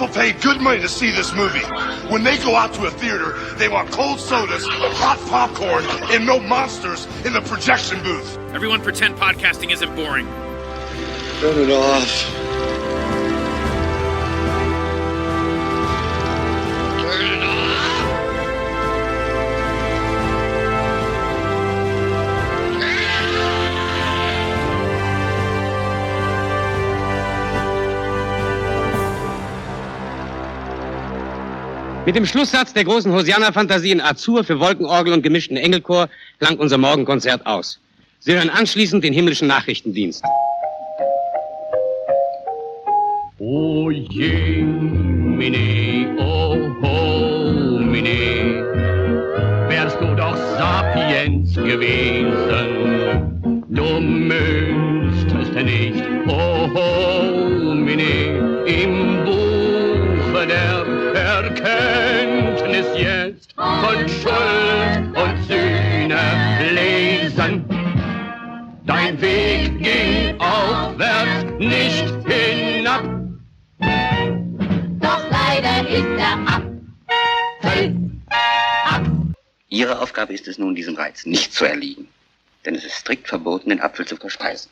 People pay good money to see this movie. When they go out to a theater, they want cold sodas, hot popcorn, and no monsters in the projection booth. Everyone pretend podcasting isn't boring. Turn it off. Mit dem Schlusssatz der großen Hosianna-Fantasie in Azur für Wolkenorgel und gemischten Engelchor klang unser Morgenkonzert aus. Sie hören anschließend den himmlischen Nachrichtendienst. O Jemine, o Homine, wärst du doch Sapiens gewesen, du müsstest nicht, o Homine, im Buche der Erkenntnis jetzt von Schuld und Sühne lesen. Dein Weg ging aufwärts, nicht hinab. Doch leider ist er ab. Ihre Aufgabe ist es nun, diesem Reiz nicht zu erliegen. Denn es ist strikt verboten, den Apfel zu verspeisen.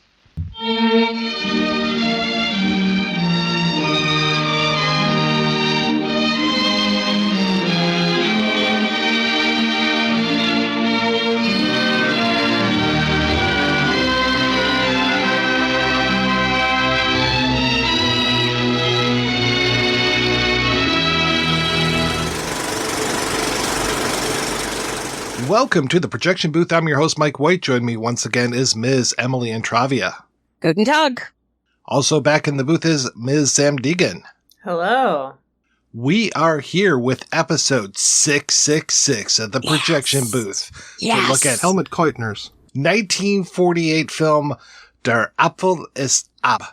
Welcome to the Projection Booth. I'm your host, Mike White. Join me once again is Ms. Emily Intravia. Guten Tag. Also back in the booth is Ms. Sam Deegan. Hello. We are here with episode 666 of the Projection Booth. Yes. To look at Helmut Keutner's 1948 film Der Apfel ist ab,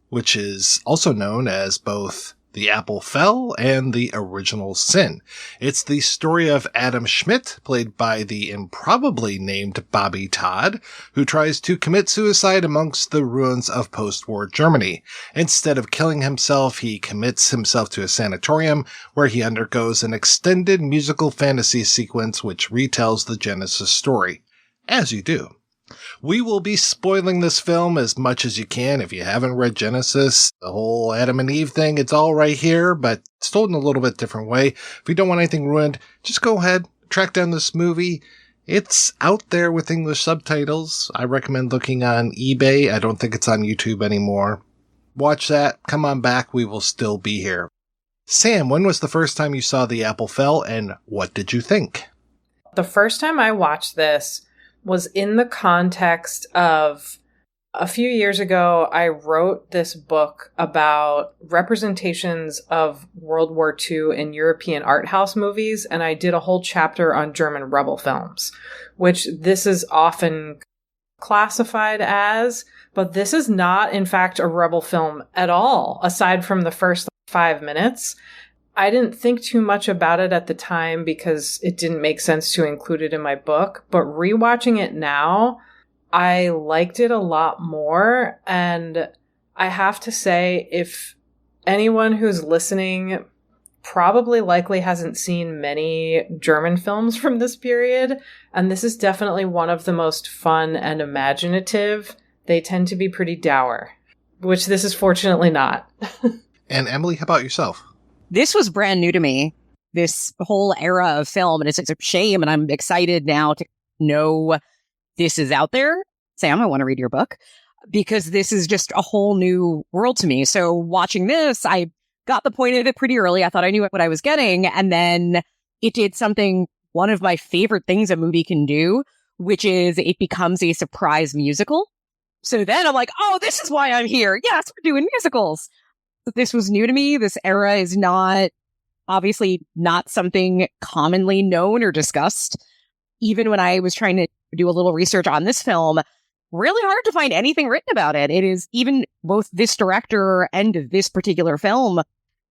which is also known as both The Apple Fell and The Original Sin. It's the story of Adam Schmidt, played by the improbably named Bobby Todd, who tries to commit suicide amongst the ruins of post-war Germany. Instead of killing himself, he commits himself to a sanatorium where he undergoes an extended musical fantasy sequence which retells the Genesis story. As you do. We will be spoiling this film as much as you can. If you haven't read Genesis, the whole Adam and Eve thing, it's all right here, but it's told in a little bit different way. If you don't want anything ruined, just go ahead, track down this movie. It's out there with English subtitles. I recommend looking on eBay. I don't think it's on YouTube anymore. Watch that. Come on back. We will still be here. Sam, when was the first time you saw The Apple Fell, and what did you think? The first time I watched this was in the context of a few years ago, I wrote this book about representations of World War II in European art house movies, and I did a whole chapter on German rebel films, which this is often classified as, but this is not, in fact, a rebel film at all, aside from the first 5 minutes. I didn't think too much about it at the time because it didn't make sense to include it in my book, but rewatching it now, I liked it a lot more. And I have to say, if anyone who's listening probably likely hasn't seen many German films from this period, and this is definitely one of the most fun and imaginative, they tend to be pretty dour, which this is fortunately not. And Emily, how about yourself? This was brand new to me, this whole era of film, and it's a shame, and I'm excited now to know this is out there. Sam, I want to read your book, because this is just a whole new world to me. So watching this, I got the point of it pretty early. I thought I knew what I was getting, and then it did something, one of my favorite things a movie can do, which is it becomes a surprise musical. So then I'm like, oh, this is why I'm here. Yes, we're doing musicals. This was new to me. This era is obviously not something commonly known or discussed. Even when I was trying to do a little research on this film, really hard to find anything written about it. It is, even both this director and this particular film,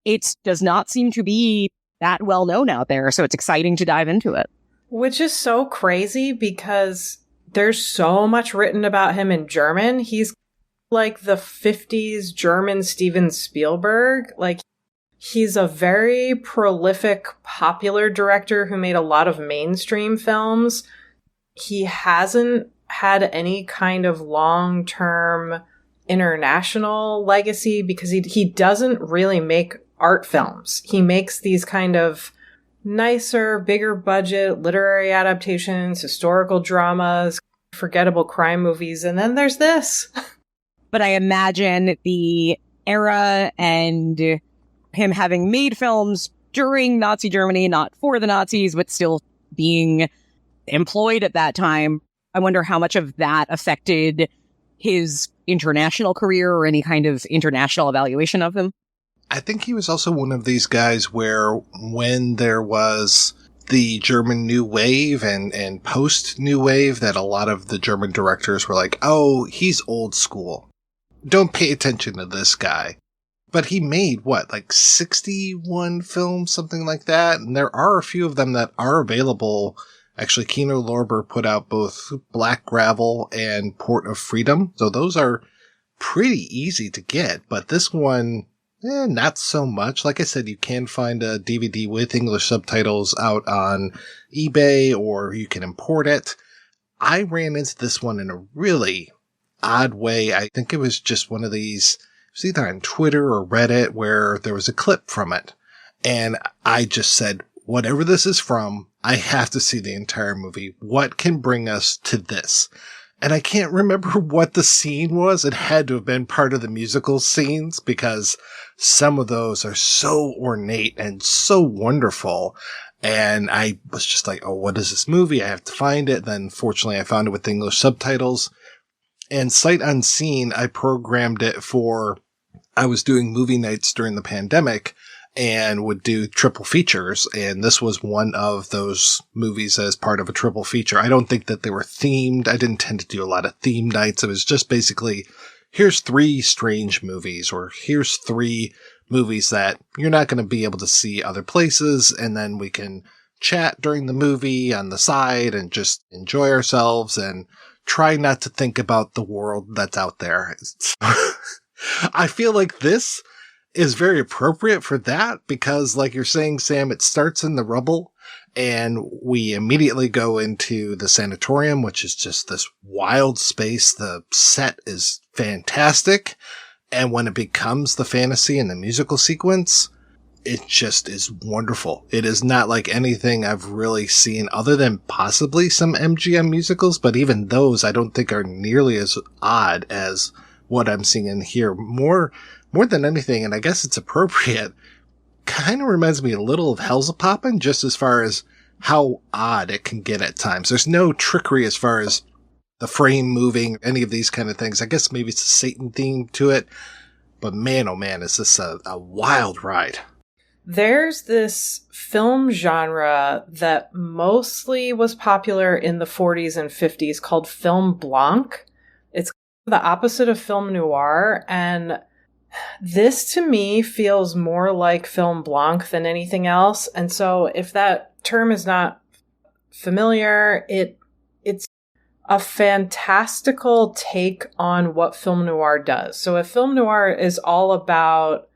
it does not seem to be that well known out there. So it's exciting to dive into it. Which is so crazy because there's so much written about him in German. He's like the 50s German Steven Spielberg. Like, He's a very prolific, popular director who made a lot of mainstream films. He hasn't had any kind of long-term international legacy because he doesn't really make art films. He makes these kind of nicer, bigger budget literary adaptations, historical dramas, forgettable crime movies, and then there's this. But I imagine the era and him having made films during Nazi Germany, not for the Nazis, but still being employed at that time. I wonder how much of that affected his international career or any kind of international evaluation of him. I think he was also one of these guys where when there was the German New Wave and post-New Wave, that a lot of the German directors were like, oh, he's old school. Don't pay attention to this guy. But he made, like 61 films, something like that? And there are a few of them that are available. Actually, Kino Lorber put out both Black Gravel and Port of Freedom. So those are pretty easy to get. But this one, not so much. Like I said, you can find a DVD with English subtitles out on eBay, or you can import it. I ran into this one in a really odd way. I think it was just one of these, it was either on Twitter or Reddit, where there was a clip from it. And I just said, whatever this is from, I have to see the entire movie. What can bring us to this? And I can't remember what the scene was. It had to have been part of the musical scenes, because some of those are so ornate and so wonderful. And I was just like, oh, what is this movie? I have to find it. Then fortunately I found it with English subtitles. And sight unseen, I programmed it for, I was doing movie nights during the pandemic and would do triple features. And this was one of those movies as part of a triple feature. I don't think that they were themed. I didn't tend to do a lot of theme nights. It was just basically, here's 3 strange movies, or here's 3 movies that you're not going to be able to see other places. And then we can chat during the movie on the side and just enjoy ourselves and try not to think about the world that's out there. I feel like this is very appropriate for that, because like you're saying, Sam, it starts in the rubble and we immediately go into the sanatorium, which is just this wild space. The set is fantastic. And when it becomes the fantasy and the musical sequence, it just is wonderful. It is not like anything I've really seen other than possibly some MGM musicals, but even those I don't think are nearly as odd as what I'm seeing in here. More than anything, and I guess it's appropriate, kind of reminds me a little of Hellzapoppin', just as far as how odd it can get at times. There's no trickery as far as the frame moving, any of these kind of things. I guess maybe it's a Satan theme to it, but man, oh man, is this a wild ride. There's this film genre that mostly was popular in the 40s and 50s called film blanc. It's the opposite of film noir, and this to me feels more like film blanc than anything else. And so if that term is not familiar, it's a fantastical take on what film noir does. So if film noir is all about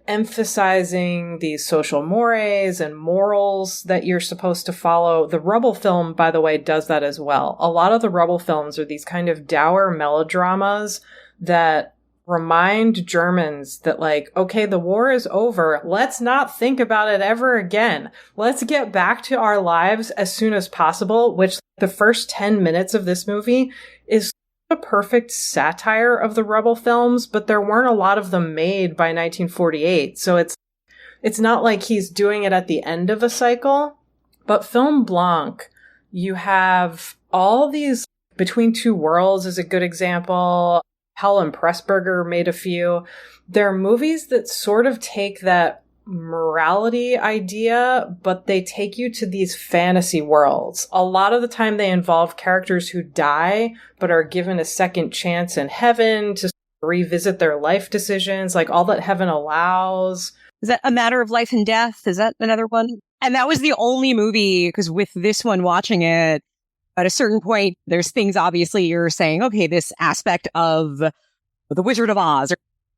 emphasizing these social mores and morals that you're supposed to follow, the Rubble film, by the way, does that as well. A lot of the Rubble films are these kind of dour melodramas that remind Germans that, like, okay, the war is over. Let's not think about it ever again. Let's get back to our lives as soon as possible, which the first 10 minutes of this movie is a perfect satire of the Rubble films, but there weren't a lot of them made by 1948. So it's not like he's doing it at the end of a cycle. But film blanc, you have all these, Between Two Worlds is a good example. Helen Pressburger made a few. They're movies that sort of take that morality idea, but they take you to these fantasy worlds. A lot of the time they involve characters who die, but are given a second chance in heaven to revisit their life decisions, like All That Heaven Allows. Is that A Matter of Life and Death? Is that another one? And that was the only movie, because with this one, watching it, at a certain point, there's things obviously you're saying, okay, this aspect of The Wizard of Oz,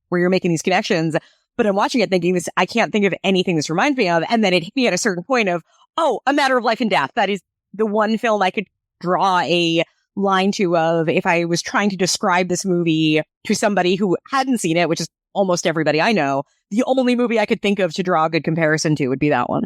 where you're making these connections. But I'm watching it thinking this, I can't think of anything this reminds me of. And then it hit me at a certain point of, oh, A Matter of Life and Death. That is the one film I could draw a line to of if I was trying to describe this movie to somebody who hadn't seen it, which is almost everybody I know. The only movie I could think of to draw a good comparison to would be that one.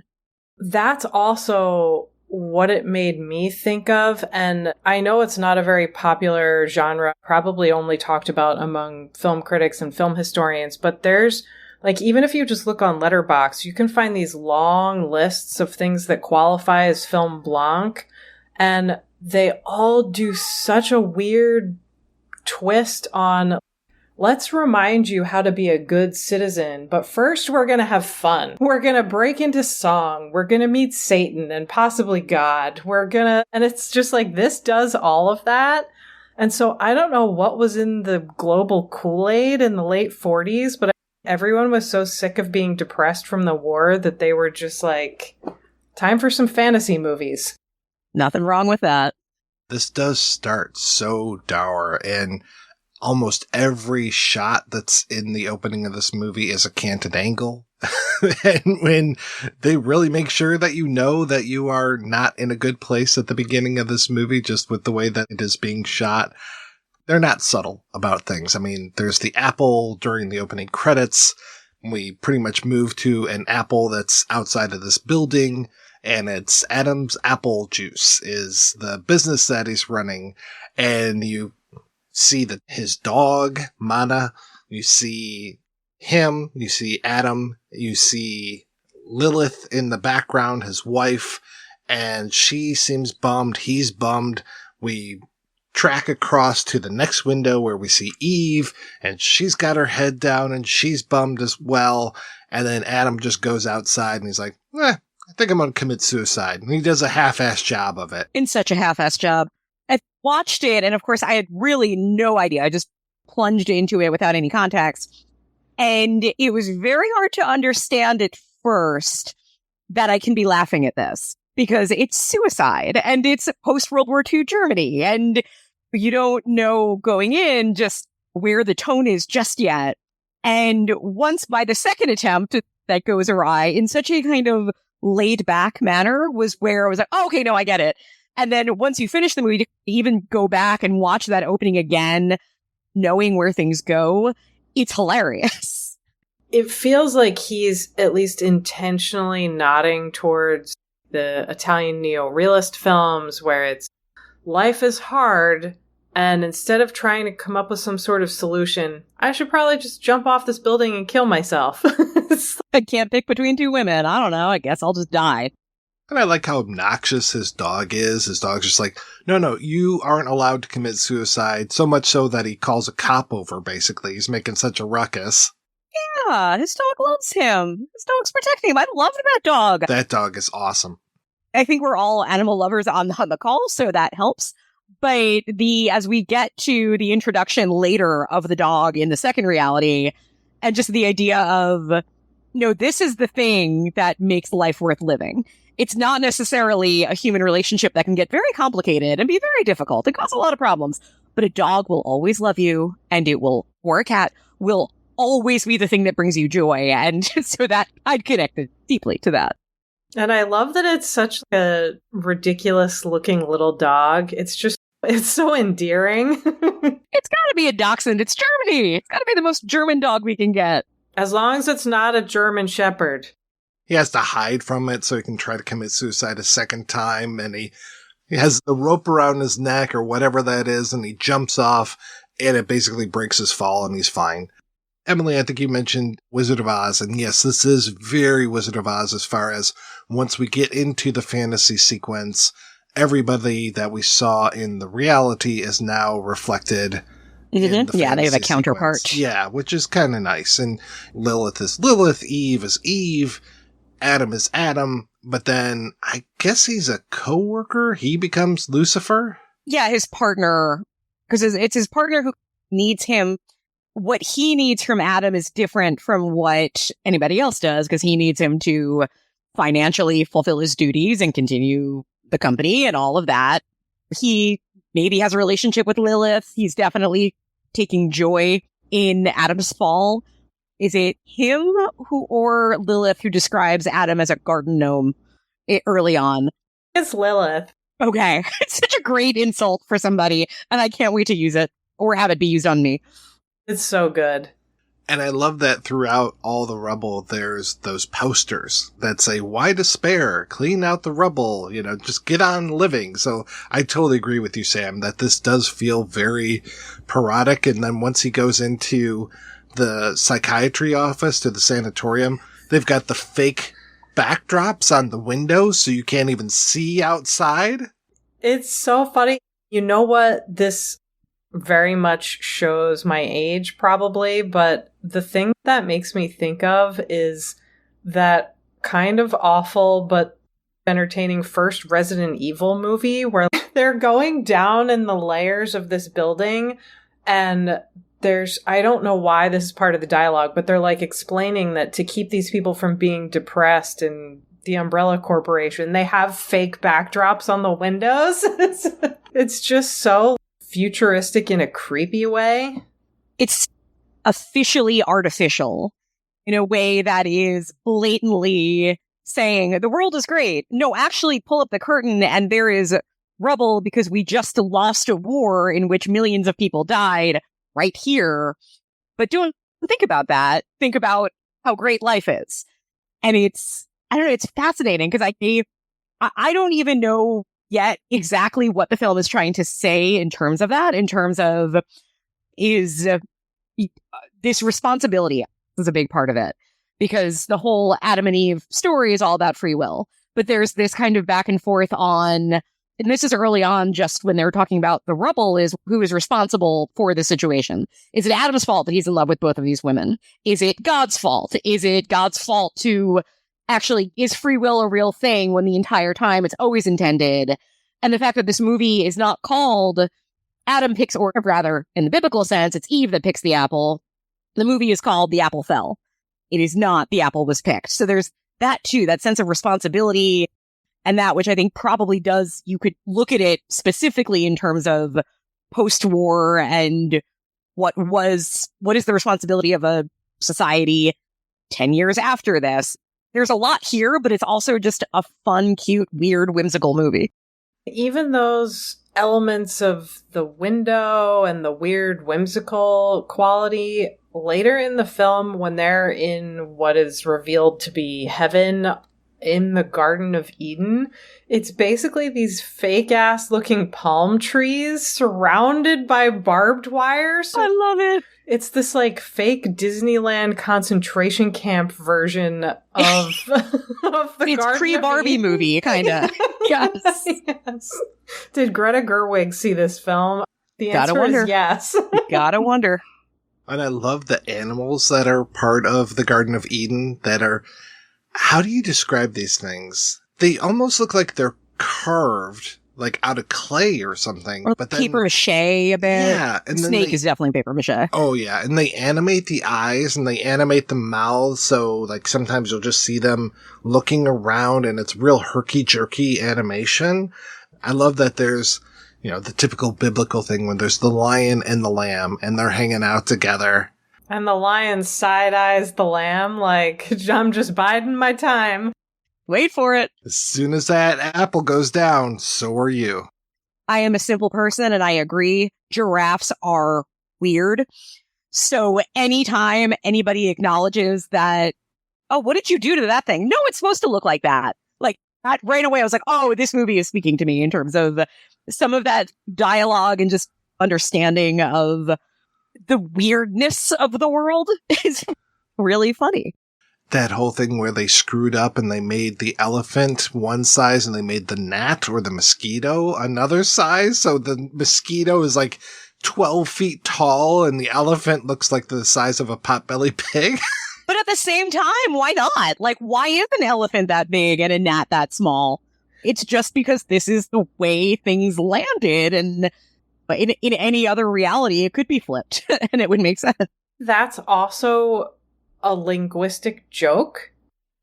That's also what it made me think of. And I know it's not a very popular genre, probably only talked about among film critics and film historians, but there's like, even if you just look on Letterboxd, you can find these long lists of things that qualify as film blanc, and they all do such a weird twist on, let's remind you how to be a good citizen, but first we're going to have fun. We're going to break into song. We're going to meet Satan and possibly God. And it's just like, this does all of that. And so I don't know what was in the global Kool-Aid in the late 40s, but everyone was so sick of being depressed from the war that they were just like, time for some fantasy movies. Nothing wrong with that. This does start so dour, and almost every shot that's in the opening of this movie is a canted angle. And when they really make sure that you know that you are not in a good place at the beginning of this movie, just with the way that it is being shot, they're not subtle about things. I mean, there's the apple during the opening credits. We pretty much move to an apple that's outside of this building, and it's Adam's Apple Juice is the business that he's running. And you see his dog, Mana. You see him. You see Adam. You see Lilith in the background, his wife, and she seems bummed. He's bummed. We track across to the next window where we see Eve, and she's got her head down and she's bummed as well. And then Adam just goes outside and he's like, I think I'm going to commit suicide. And he does a half-ass job of it. In such a half-ass job. I watched it, and of course I had really no idea. I just plunged into it without any context. And it was very hard to understand at first that I can be laughing at this, because it's suicide and it's post-World War II Germany, and you don't know going in just where the tone is just yet. And once by the second attempt that goes awry in such a kind of laid back manner was where I was like, oh, okay, no, I get it. And then once you finish the movie, to even go back and watch that opening again, knowing where things go, it's hilarious. It feels like he's at least intentionally nodding towards the Italian neo-realist films where it's life is hard, and instead of trying to come up with some sort of solution, I should probably just jump off this building and kill myself. I can't pick between two women. I don't know. I guess I'll just die. And I like how obnoxious his dog is. His dog's just like, no, you aren't allowed to commit suicide. So much so that he calls a cop over, basically. He's making such a ruckus. Yeah, his dog loves him. His dog's protecting him. I love that dog. That dog is awesome. I think we're all animal lovers on the call, so that helps. But as we get to the introduction later of the dog in the second reality, and just the idea of, this is the thing that makes life worth living. It's not necessarily a human relationship that can get very complicated and be very difficult and cause a lot of problems. But a dog will always love you, and or a cat will always be the thing that brings you joy. And so that I'd connected deeply to that. And I love that it's such a ridiculous looking little dog. It's so endearing. It's got to be a dachshund. It's Germany. It's got to be the most German dog we can get. As long as it's not a German Shepherd. He has to hide from it so he can try to commit suicide a second time. And he has the rope around his neck or whatever that is. And he jumps off, and it basically breaks his fall, and he's fine. Emily, I think you mentioned Wizard of Oz. And yes, this is very Wizard of Oz as far as once we get into the fantasy sequence, everybody that we saw in the reality is now reflected. Mm-hmm. Yeah, they have a counterpart. Sequence. Yeah, which is kind of nice. And Lilith is Lilith, Eve is Eve, Adam is Adam, but then I guess he's a co-worker. He becomes Lucifer. Yeah, his partner, because it's his partner who needs him. What he needs from Adam is different from what anybody else does, because he needs him to financially fulfill his duties and continue the company and all of that. He maybe has a relationship with Lilith. He's definitely taking joy in Adam's fall. Is it him or Lilith who describes Adam as a garden gnome early on? It's Lilith. Okay. It's such a great insult for somebody, and I can't wait to use it or have it be used on me. It's so good. And I love that throughout all the rubble, there's those posters that say, why despair? Clean out the rubble, just get on living. So I totally agree with you, Sam, that this does feel very parodic. And then once he goes into the psychiatry office to the sanatorium, they've got the fake backdrops on the windows so you can't even see outside. It's so funny. You know what? This very much shows my age, probably, but the thing that makes me think of is that kind of awful but entertaining first Resident Evil movie where they're going down in the layers of this building, and I don't know why this is part of the dialogue, but they're like explaining that to keep these people from being depressed in the Umbrella Corporation, they have fake backdrops on the windows. It's just so futuristic in a creepy way. It's officially artificial in a way that is blatantly saying the world is great. No, actually pull up the curtain and there is rubble because we just lost a war in which millions of people died right here. But don't think about that. Think about how great life is. And it's fascinating because I don't even know yet exactly what the film is trying to say in terms of that, in terms of is this responsibility is a big part of it, because the whole Adam and Eve story is all about free will. But there's this kind of back and forth on, and this is early on, just when they're talking about the rubble, is who is responsible for the situation. Is it Adam's fault that he's in love with both of these women? Is it God's fault? Is it God's fault to actually, is free will a real thing when the entire time it's always intended? And the fact that this movie is not called Adam picks, or rather, in the biblical sense, it's Eve that picks the apple. The movie is called The Apple Fell. It is not The Apple Was Picked. So there's that too, that sense of responsibility, and that which I think probably does, you could look at it specifically in terms of post-war and what is the responsibility of a society 10 years after this. There's a lot here, but it's also just a fun, cute, weird, whimsical movie. Even those elements of the window and the weird, whimsical quality later in the film, when they're in what is revealed to be heaven in the Garden of Eden, it's basically these fake-ass looking palm trees surrounded by barbed wire. So I love it. It's this like fake Disneyland concentration camp version of, of the It's pre-Barbie movie, kind of. Yes. Yes. Did Greta Gerwig see this film? The answer is yes. Gotta wonder. And I love the animals that are part of the Garden of Eden that are, how do you describe these things? They almost look like they're carved, like out of clay or something. Or but then, paper mache a bit. Yeah. And Snake is definitely paper mache. Oh, yeah. And they animate the eyes and they animate the mouths. So, like, sometimes you'll just see them looking around and it's real herky-jerky animation. I love that there's, the typical biblical thing when there's the lion and the lamb and they're hanging out together. And the lion side-eyes the lamb like, I'm just biding my time. Wait for it. As soon as that apple goes down, so are you. I am a simple person and I agree. Giraffes are weird. So anytime anybody acknowledges that, oh, what did you do to that thing? No, it's supposed to look like that. Like, that right away, I was like, oh, this movie is speaking to me in terms of some of that dialogue and just understanding of the weirdness of the world is really funny. That whole thing where they screwed up and they made the elephant one size and they made the gnat or the mosquito another size. So the mosquito is like 12 feet tall and the elephant looks like the size of a potbelly pig. But at the same time, why not? Like, why is an elephant that big and a gnat that small? It's just because this is the way things landed, and in any other reality, it could be flipped, and it would make sense. That's also a linguistic joke.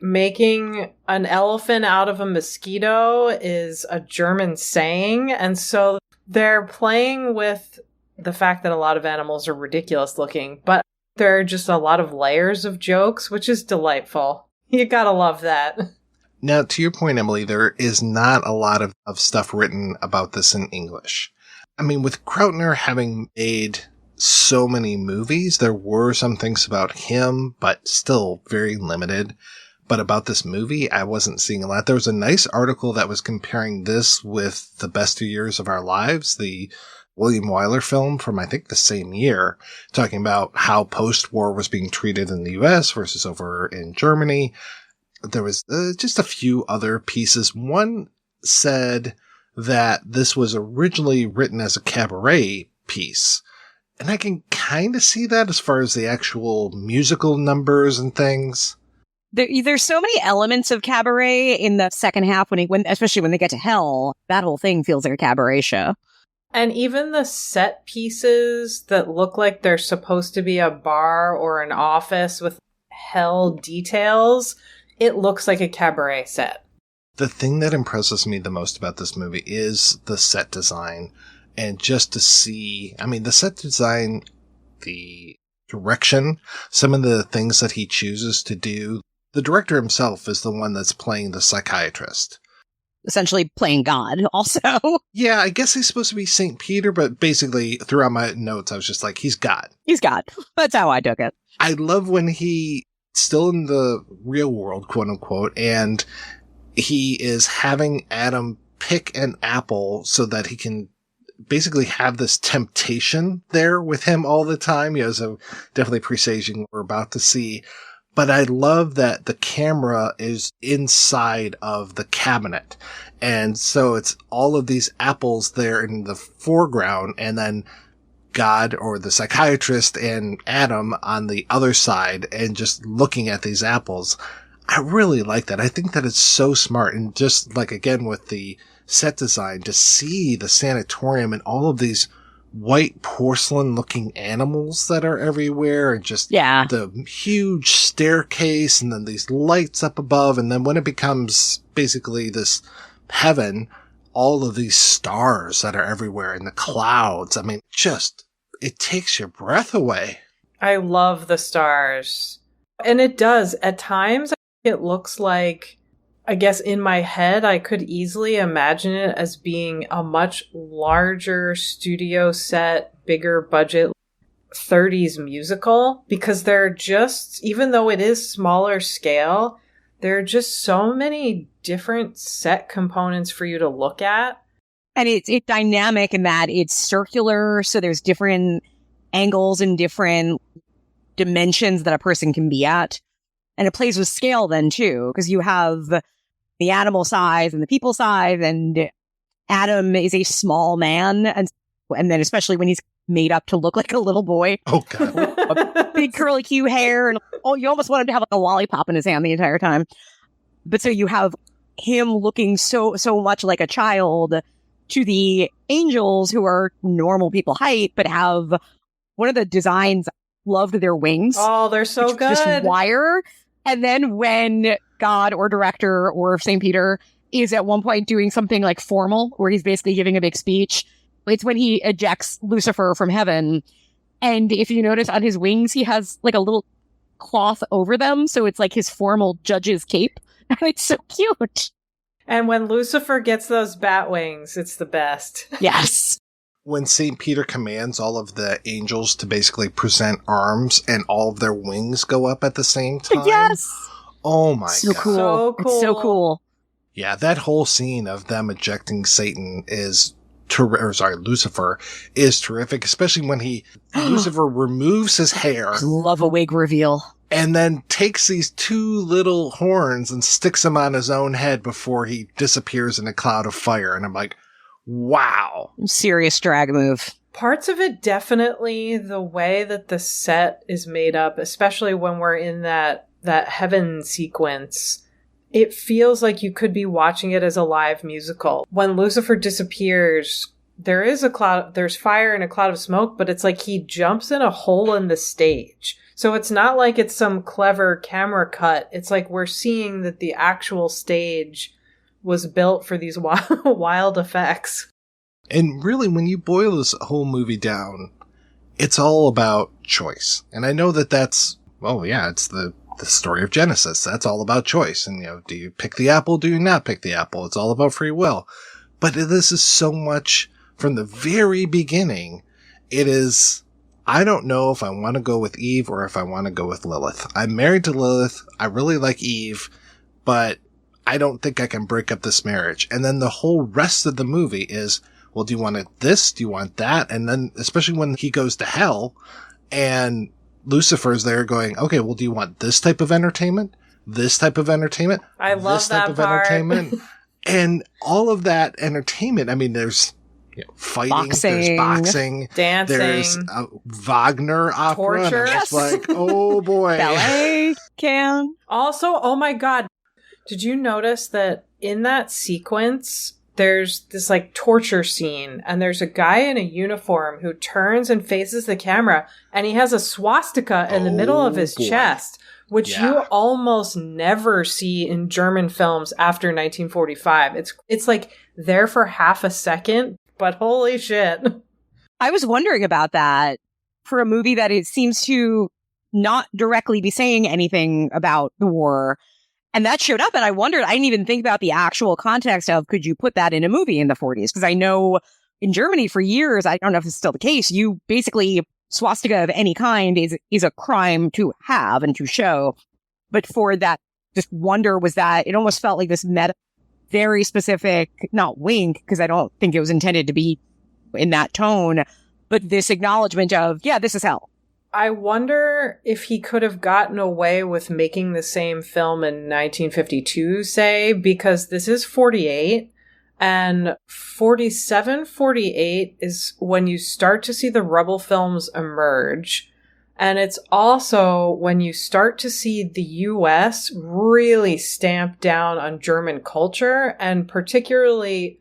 Making an elephant out of a mosquito is a German saying, and so they're playing with the fact that a lot of animals are ridiculous looking, but There are just a lot of layers of jokes, which is delightful. You gotta love that. Now, to your point, Emily, there is not a lot of stuff written about this in English. I mean, with Krautner having made so many movies, there were some things about him, but still very limited. But about this movie, I wasn't seeing a lot. There was a nice article that was comparing this with The Best 2 Years of Our Lives, the William Wyler film from, I think, the same year, talking about how post-war was being treated in the US versus over in Germany. There was just a few other pieces. One said that this was originally written as a cabaret piece. And I can kind of see that as far as the actual musical numbers and things. There's so many elements of cabaret in the second half when especially when they get to hell. That whole thing feels like a cabaret show. And even the set pieces that look like they're supposed to be a bar or an office with hell details, it looks like a cabaret set. The thing that impresses me the most about this movie is the set design. And just to see, I mean, the set design, the direction, some of the things that he chooses to do. The director himself is the one that's playing the psychiatrist. Essentially playing God also. Yeah, I guess he's supposed to be St. Peter, but basically throughout my notes, I was just like, he's God. He's God. That's how I took it. I love when he, still in the real world, quote unquote, and he is having Adam pick an apple so that he can basically have this temptation there with him all the time. So definitely presaging what we're about to see. But I love that the camera is inside of the cabinet. And so it's all of these apples there in the foreground, and then God or the psychiatrist and Adam on the other side and just looking at these apples. I really like that. I think that it's so smart. And just like, again, with the set design, to see the sanatorium and all of these white porcelain looking animals that are everywhere, and just the huge staircase, and then these lights up above. And then when it becomes basically this heaven, all of these stars that are everywhere in the clouds. I mean, just, it takes your breath away. I love the stars. And it does. At times, it looks like, I guess in my head, I could easily imagine it as being a much larger studio set, bigger budget 30s musical, because they're just, even though it is smaller scale, there are just so many different set components for you to look at. And it's dynamic in that it's circular, so there's different angles and different dimensions that a person can be at. And it plays with scale then too, because you have the animal size and the people size, and Adam is a small man, and then especially when he's made up to look like a little boy. Oh God. Big curly Q hair, and you almost want him to have like a lollipop in his hand the entire time. But so you have him looking so much like a child to the angels, who are normal people height, but have one of the designs, loved their wings. Oh, they're so good. Just wire. And then when God or director or St. Peter is at one point doing something like formal, where he's basically giving a big speech, it's when he ejects Lucifer from heaven. And if you notice on his wings, he has like a little cloth over them. So it's like his formal judge's cape. And it's so cute. And when Lucifer gets those bat wings, it's the best. Yes. When St. Peter commands all of the angels to basically present arms and all of their wings go up at the same time. Yes. Oh my so God. Cool. So cool. It's so cool. Yeah, that whole scene of them ejecting Satan is Lucifer is terrific, especially when Lucifer removes his hair. Love a wig reveal. And then takes these two little horns and sticks them on his own head before he disappears in a cloud of fire. And I'm like, wow. Serious drag move. Parts of it, definitely the way that the set is made up, especially when we're in that heaven sequence, it feels like you could be watching it as a live musical. When Lucifer disappears, there's fire and a cloud of smoke, but it's like he jumps in a hole in the stage. So it's not like it's some clever camera cut. It's like we're seeing that the actual stage was built for these wild effects. And really, when you boil this whole movie down, it's all about choice. And I know that that's, well, yeah, it's the story of Genesis. That's all about choice. And, do you pick the apple? Do you not pick the apple? It's all about free will. But this is so much from the very beginning. It is, I don't know if I want to go with Eve or if I want to go with Lilith. I'm married to Lilith. I really like Eve, but I don't think I can break up this marriage. And then the whole rest of the movie is, well, do you want this? Do you want that? And then, especially when he goes to hell and Lucifer's there going, okay, well, do you want this type of entertainment? This type of entertainment? I love this type that of part. Entertainment? And all of that entertainment, I mean, there's fighting, there's boxing, dancing, there's a Wagner opera. torture. And it's like, oh boy. Ballet can. Also, oh my God, did you notice that in that sequence, there's this like torture scene and there's a guy in a uniform who turns and faces the camera and he has a swastika in the middle of his chest, which you almost never see in German films after 1945. It's like there for half a second, but holy shit. I was wondering about that for a movie that it seems to not directly be saying anything about the war. And that showed up, and I wondered, I didn't even think about the actual context of, could you put that in a movie in the 40s? Because I know in Germany for years, I don't know if it's still the case, you basically, swastika of any kind is a crime to have and to show. But for that, just wonder was that, it almost felt like this very specific, not wink, because I don't think it was intended to be in that tone, but this acknowledgement of, yeah, this is hell. I wonder if he could have gotten away with making the same film in 1952, say, because this is 48, and 47, 48 is when you start to see the rebel films emerge. And it's also when you start to see the US really stamp down on German culture and particularly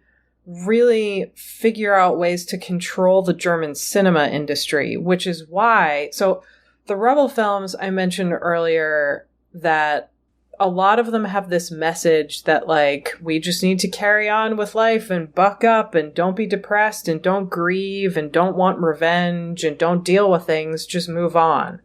really figure out ways to control the German cinema industry, which is why, so the rebel films I mentioned earlier, that a lot of them have this message that like, we just need to carry on with life and buck up and don't be depressed and don't grieve and don't want revenge and don't deal with things, just move on.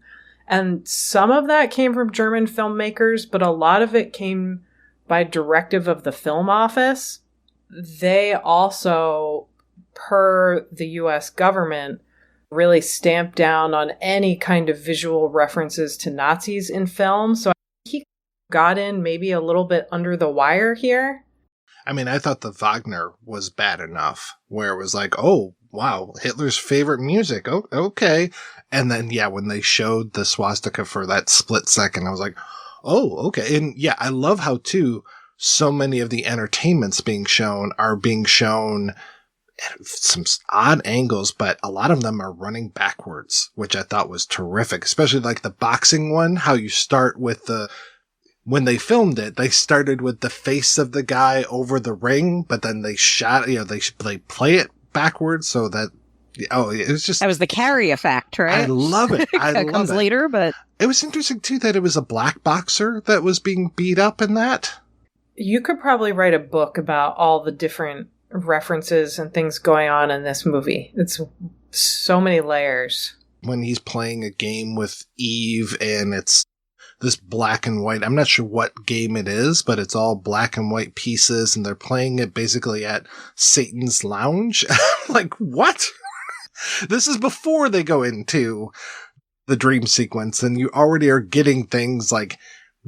And some of that came from German filmmakers, but a lot of it came by directive of the film office. They also, per the US government, really stamped down on any kind of visual references to Nazis in film. So he got in maybe a little bit under the wire here. I mean, I thought the Wagner was bad enough, where it was like, oh, wow, Hitler's favorite music. Oh, okay. And then, yeah, when they showed the swastika for that split second, I was like, oh, okay. And yeah, I love how, too, so many of the entertainments are being shown at some odd angles, but a lot of them are running backwards, which I thought was terrific, especially like the boxing one, how you start with when they filmed it, they started with the face of the guy over the ring, but then they shot, they play it backwards so that, it was just... That was the Carrie effect, right? I love it. It comes later, but... It was interesting, too, that it was a black boxer that was being beat up in that. You could probably write a book about all the different references and things going on in this movie. It's so many layers. When he's playing a game with Eve and it's this black and white, I'm not sure what game it is, but it's all black and white pieces and they're playing it basically at Satan's lounge. Like, what? This is before they go into the dream sequence and you already are getting things like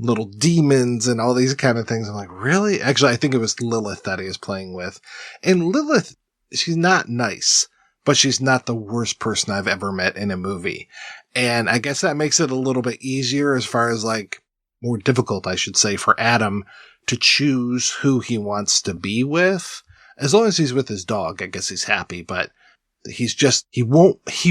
little demons and all these kind of things. I'm like, really? Actually, I think it was Lilith that he was playing with. And Lilith, she's not nice, but she's not the worst person I've ever met in a movie. And I guess that makes it a little bit easier as far as like more difficult, I should say, for Adam to choose who he wants to be with. As long as he's with his dog, I guess he's happy, but he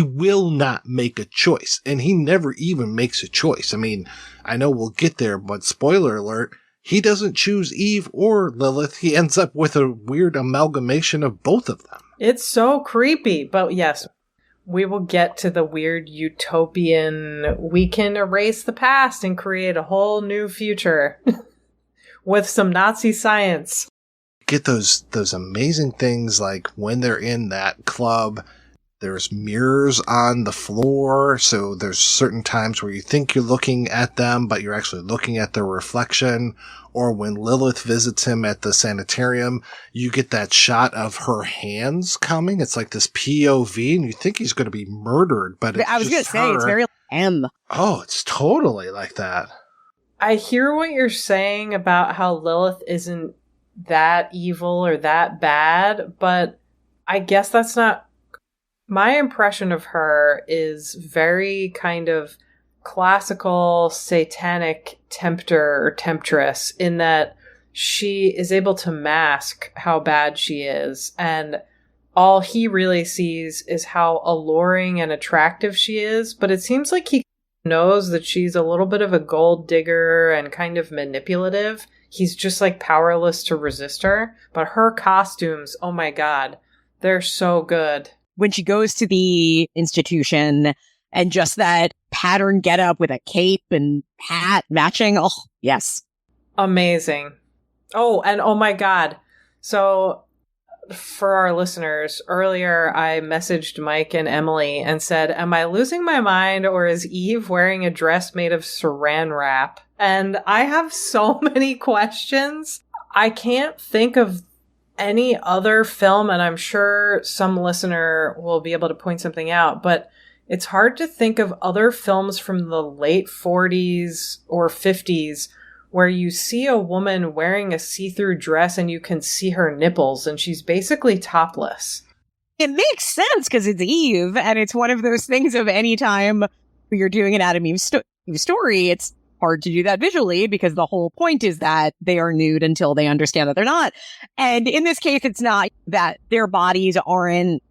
will not make a choice. And he never even makes a choice. I mean, I know we'll get there, but spoiler alert, he doesn't choose Eve or Lilith. He ends up with a weird amalgamation of both of them. It's so creepy, but yes, we will get to the weird utopian, we can erase the past and create a whole new future with some Nazi science. Get those amazing things like when they're in that club There's mirrors on the floor, so there's certain times where you think you're looking at them, but you're actually looking at their reflection. Or when Lilith visits him at the sanitarium, you get that shot of her hands coming. It's like this POV, and you think he's going to be murdered, but it's I was going to say, it's very M. Oh, it's totally like that. I hear what you're saying about how Lilith isn't that evil or that bad, but I guess that's not... My impression of her is very kind of classical satanic tempter or temptress, in that she is able to mask how bad she is, and all he really sees is how alluring and attractive she is, but it seems like he knows that she's a little bit of a gold digger and kind of manipulative. He's just like powerless to resist her, but her costumes, oh my god, they're so good. When she goes to the institution and just that pattern getup with a cape and hat matching. Oh, yes. Amazing. Oh, and oh my God. So for our listeners, earlier I messaged Mike and Emily and said, am I losing my mind, or is Eve wearing a dress made of saran wrap? And I have so many questions. I can't think of any other film, and I'm sure some listener will be able to point something out, but it's hard to think of other films from the late 40s or 50s where you see a woman wearing a see-through dress and you can see her nipples and she's basically topless. It makes sense because it's Eve, and it's one of those things of any time you're doing an Adam Eve story, it's hard to do that visually because the whole point is that they are nude until they understand that they're not. And in this case, it's not that their bodies aren't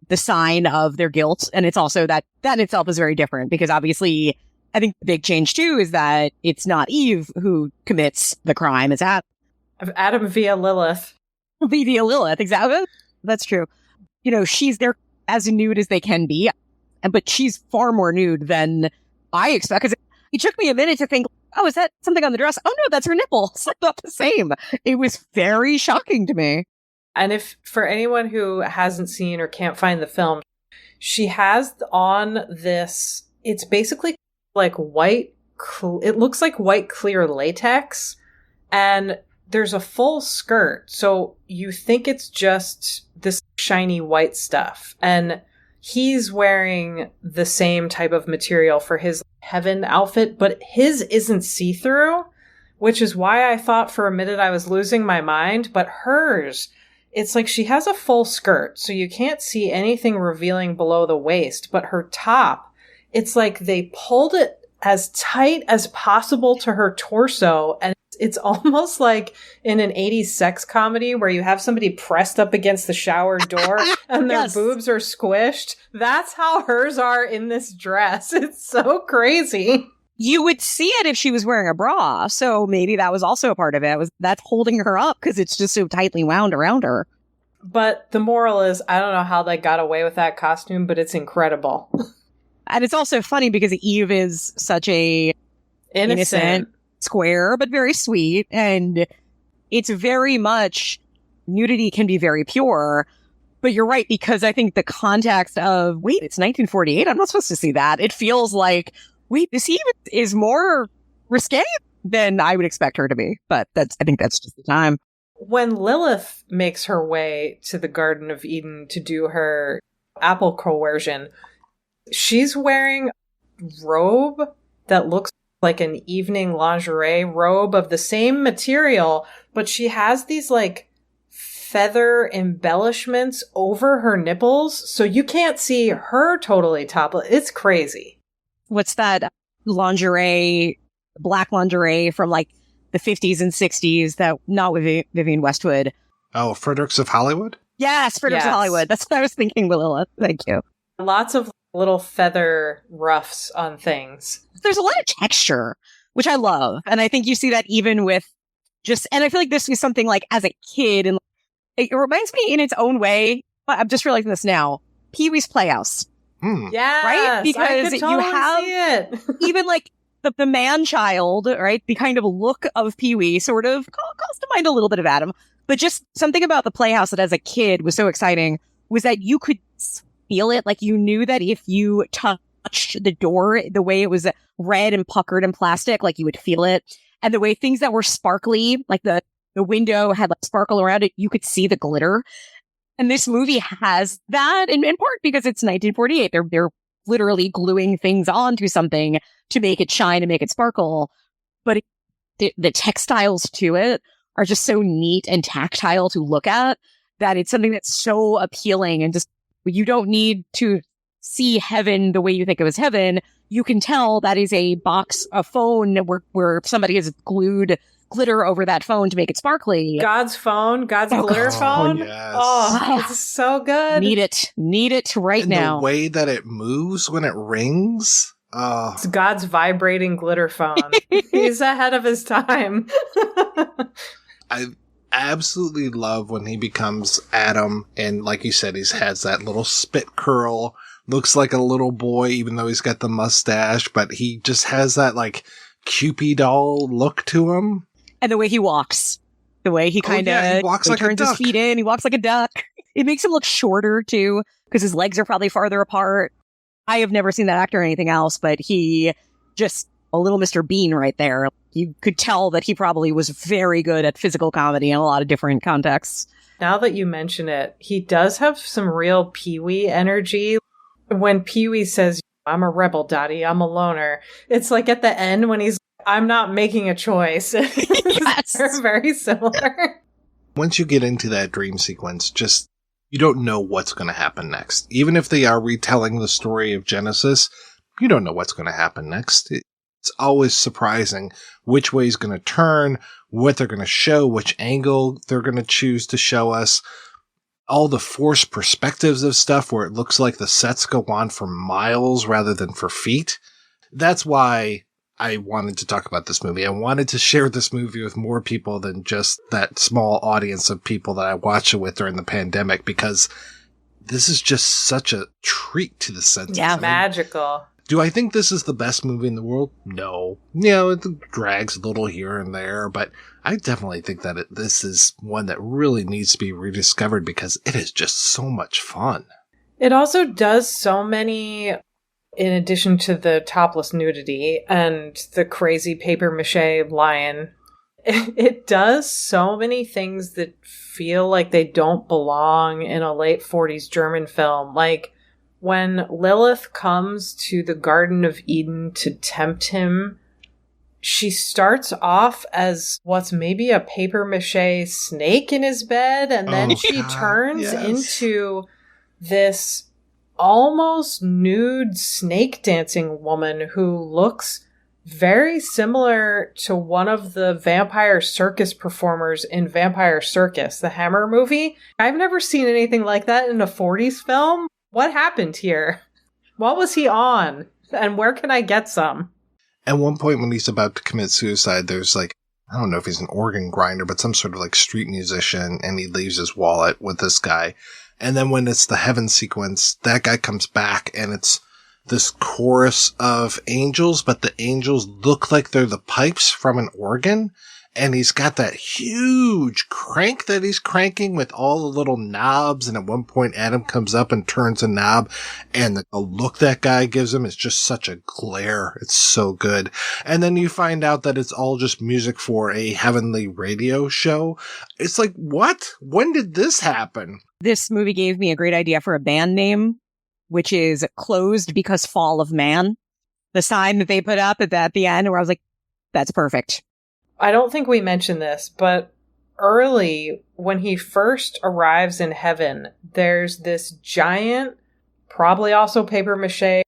the sign of their guilt. And it's also that in itself is very different, because obviously I think the big change too is that it's not Eve who commits the crime. It's Adam via Lilith. Via Lilith, exactly. That's true. You know, she's there as nude as they can be, but she's far more nude than I expect. Because it took me a minute to think, oh, is that something on the dress? Oh no, that's her nipple. It's not the same. It was very shocking to me. And if for anyone who hasn't seen or can't find the film, she has on this, it's basically like white, it looks like white clear latex, and there's a full skirt. So you think it's just this shiny white stuff. And he's wearing the same type of material for his heaven outfit, but his isn't see-through, which is why I thought for a minute I was losing my mind. But hers, it's like she has a full skirt, so you can't see anything revealing below the waist, but her top, it's like they pulled it as tight as possible to her torso, and it's almost like in an 80s sex comedy where you have somebody pressed up against the shower door and their Yes. boobs are squished. That's how hers are in this dress. It's so crazy. You would see it if she was wearing a bra, so maybe that was also a part of it. That's holding her up because it's just so tightly wound around her. But the moral is, I don't know how they got away with that costume, but it's incredible. And it's also funny because Eve is such a innocent, square, but very sweet. And it's very much, nudity can be very pure. But you're right, because I think the context of, wait, it's 1948? I'm not supposed to see that. It feels like, wait, this Eve is more risque than I would expect her to be. But I think that's just the time. When Lilith makes her way to the Garden of Eden to do her apple coercion, she's wearing a robe that looks like an evening lingerie robe of the same material, but she has these like feather embellishments over her nipples, so you can't see her totally topless. It's crazy. What's that lingerie, black lingerie from like the 50s and 60s that not with Vivienne Westwood? Oh, Fredericks of Hollywood? Yes, Fredericks of Yes. Hollywood. That's what I was thinking, Lilith. Thank you. Lots of little feather ruffs on things. There's a lot of texture, which I love. And I think you see that even with and I feel like this is something like as a kid, and it reminds me in its own way, I'm just realizing this now, Pee-wee's Playhouse. Yes, Right? Because I could totally you have see it. even like the man-child, right? The kind of look of Pee-wee sort of calls to mind a little bit of Adam. But just something about the Playhouse that as a kid was so exciting was that you could feel it. Like you knew that if you touched the door, the way it was red and puckered and plastic, like you would feel it. And the way things that were sparkly, like the window had like sparkle around it, you could see the glitter. And this movie has that in part because it's 1948. They're literally gluing things onto something to make it shine and make it sparkle. But the textiles to it are just so neat and tactile to look at that it's something that's so appealing. And just, you don't need to see heaven the way you think it was heaven. You can tell that is a phone where somebody has glued glitter over that phone to make it sparkly. God's glitter phone. Yes. Oh, it's so good. Need it right and now. The way that it moves when it rings. It's God's vibrating glitter phone. He's ahead of his time. I absolutely love when he becomes Adam, and like you said, he has that little spit curl. Looks like a little boy, even though he's got the mustache, but he just has that like Cupid doll look to him. And the way he walks, the way he kind of he walks like turns a his duck. feet in, he walks like a duck. It makes him look shorter too, because his legs are probably farther apart. I have never seen that actor or anything else, but he just a little Mr. Bean right there. You could tell that he probably was very good at physical comedy in a lot of different contexts. Now that you mention it, he does have some real Pee-wee energy. When Pee-wee says, "I'm a rebel, Daddy, I'm a loner," it's like at the end when he's, "I'm not making a choice." Yes. They're very similar. Once you get into that dream sequence, just you don't know what's going to happen next. Even if they are retelling the story of Genesis, you don't know what's going to happen next. It's always surprising which way he's going to turn, what they're going to show, which angle they're going to choose to show us. All the forced perspectives of stuff where it looks like the sets go on for miles rather than for feet. That's why I wanted to talk about this movie. I wanted to share this movie with more people than just that small audience of people that I watched it with during the pandemic, because this is just such a treat to the senses. Yeah, magical. Do I think this is the best movie in the world? No. You know, it drags a little here and there, but I definitely think that this is one that really needs to be rediscovered because it is just so much fun. It also does so many, in addition to the topless nudity and the crazy papier-mâché lion, it does so many things that feel like they don't belong in a late 40s German film. Like, when Lilith comes to the Garden of Eden to tempt him, she starts off as what's maybe a papier-mâché snake in his bed, and then she turns into this almost nude snake dancing woman who looks very similar to one of the vampire circus performers in Vampire Circus, the Hammer movie. I've never seen anything like that in a 40s film. What happened here? What was he on? And where can I get some? At one point when he's about to commit suicide, there's like, I don't know if he's an organ grinder, but some sort of like street musician, and he leaves his wallet with this guy. And then when it's the heaven sequence, that guy comes back and it's this chorus of angels, but the angels look like they're the pipes from an organ. And he's got that huge crank that he's cranking with all the little knobs. And at one point, Adam comes up and turns a knob. And the look that guy gives him is just such a glare. It's so good. And then you find out that it's all just music for a heavenly radio show. It's like, what? When did this happen? This movie gave me a great idea for a band name, which is Closed Because Fall of Man. The sign that they put up at the end where I was like, that's perfect. I don't think we mentioned this, but early, when he first arrives in heaven, there's this giant, probably also papier-mâché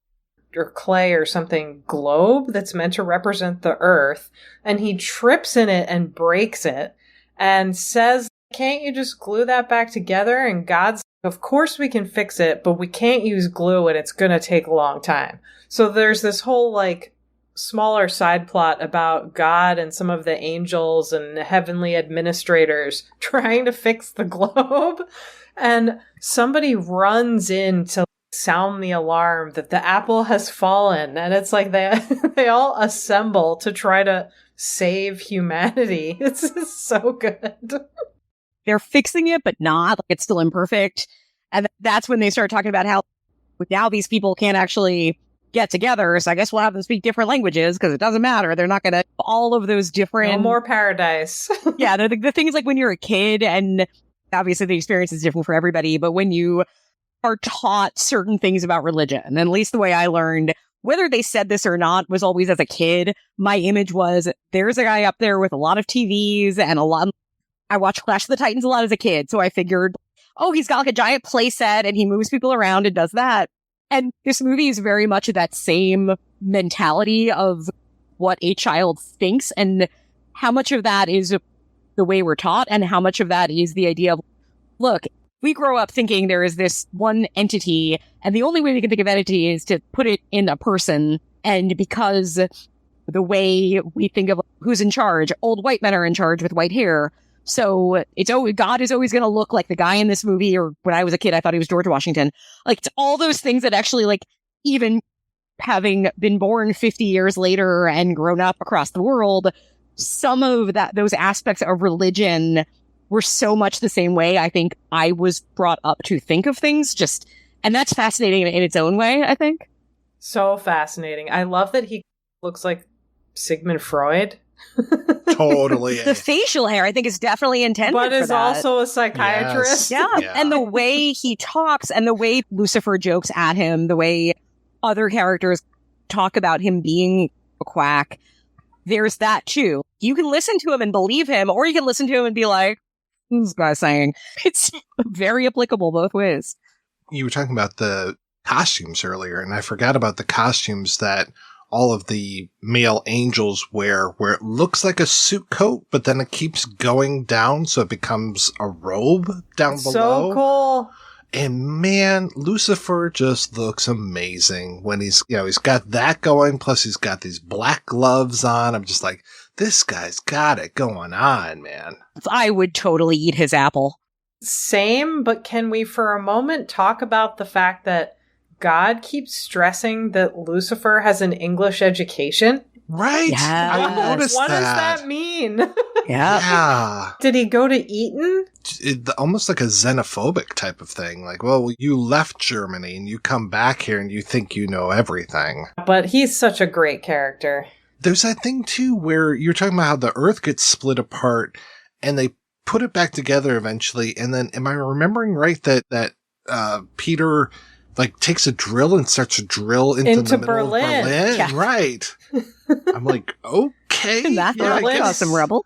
or clay or something, globe that's meant to represent the earth, and he trips in it and breaks it and says, "Can't you just glue that back together?" And God's like, "Of course we can fix it, but we can't use glue and it's gonna take a long time." So there's this whole like smaller side plot about God and some of the angels and heavenly administrators trying to fix the globe. And somebody runs in to sound the alarm that the apple has fallen. And it's like they all assemble to try to save humanity. It's so good. They're fixing it, but not. Like, it's still imperfect. And that's when they start talking about how now these people can't actually get together, so I guess we'll have them speak different languages because it doesn't matter. They're not going to, all of those different... No more paradise. Yeah, the things like when you're a kid, and obviously the experience is different for everybody, but when you are taught certain things about religion, and at least the way I learned, whether they said this or not, was always as a kid, my image was, there's a guy up there with a lot of TVs and I watched Clash of the Titans a lot as a kid, so I figured, oh, he's got like a giant play set and he moves people around and does that. And this movie is very much that same mentality of what a child thinks, and how much of that is the way we're taught, and how much of that is the idea of, look, we grow up thinking there is this one entity, and the only way we can think of entity is to put it in a person. And because the way we think of who's in charge, old white men are in charge with white hair. So it's always, God is always going to look like the guy in this movie, or when I was a kid, I thought he was George Washington. Like, it's all those things that actually, like, even having been born 50 years later and grown up across the world, some of those aspects of religion were so much the same way I think I was brought up to think of things, and that's fascinating in its own way, I think. So fascinating. I love that he looks like Sigmund Freud. Totally. The facial hair, I think, is definitely intended but for is that. also a psychiatrist. Yes. Yeah. And the way he talks, and the way Lucifer jokes at him, the way other characters talk about him being a quack, there's that too. You can listen to him and believe him, or you can listen to him and be like, what's this guy saying? It's very applicable both ways. You were talking about the costumes earlier, and I forgot about the costumes that all of the male angels wear, where it looks like a suit coat, but then it keeps going down, so it becomes a robe down below. So cool. And man, Lucifer just looks amazing when he's got that going, plus he's got these black gloves on. I'm just like, this guy's got it going on, man. I would totally eat his apple. Same, but can we for a moment talk about the fact that God keeps stressing that Lucifer has an English education? Right. Yes. I noticed what that. does that mean? Yeah. Did he go to Eton? Almost like a xenophobic type of thing. Like, well, you left Germany and you come back here and you think you know everything. But he's such a great character. There's that thing, too, where you're talking about how the Earth gets split apart and they put it back together eventually. And then, am I remembering right that Peter, like, takes a drill and starts to drill into the middle Berlin. of Berlin? Yeah. Right. I'm like, okay. That yeah, I Berlin guess. caused some rebel.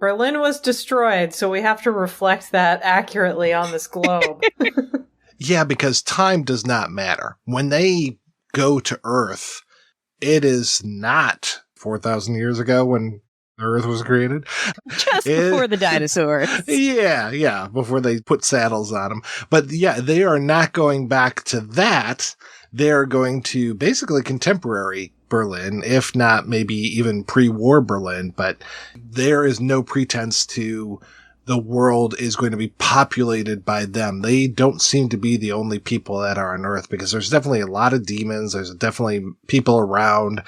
Berlin was destroyed, so we have to reflect that accurately on this globe. Yeah, because time does not matter. When they go to Earth, it is not 4,000 years ago when the Earth was created. Just before the dinosaurs. Yeah, before they put saddles on them. But yeah, they are not going back to that. They're going to basically contemporary Berlin, if not maybe even pre-war Berlin, but there is no pretense to the world is going to be populated by them. They don't seem to be the only people that are on Earth, because there's definitely a lot of demons. There's definitely people around.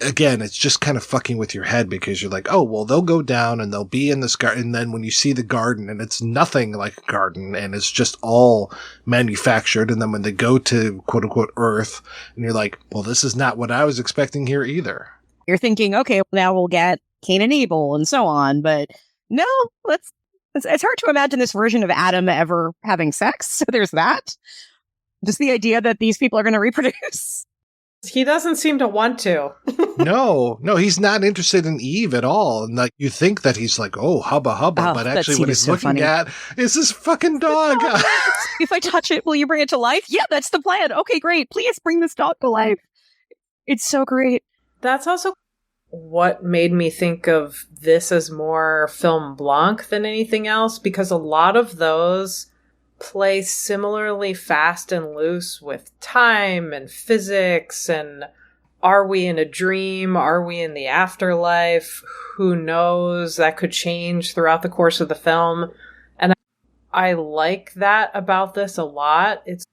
Again, it's just kind of fucking with your head, because you're like, oh, well, they'll go down and they'll be in this garden. And then when you see the garden, and it's nothing like a garden, and it's just all manufactured. And then when they go to quote unquote Earth, and you're like, well, this is not what I was expecting here either. You're thinking, okay, now we'll get Cain and Abel and so on. But no, it's hard to imagine this version of Adam ever having sex. So there's that. Just the idea that these people are going to reproduce. He doesn't seem to want to. No, he's not interested in Eve at all. And like, you think that he's like, oh, hubba hubba, Oh, but that actually scene what is he's so looking funny. at is this fucking dog. If I touch it, will you bring it to life? Yeah, that's the plan. Okay, great. Please bring this dog to life. It's so great. That's also what made me think of this as more film blanc than anything else, because a lot of those play similarly fast and loose with time and physics and are we in a dream? Are we in the afterlife? Who knows? That could change throughout the course of the film. And I like that about this a lot. It's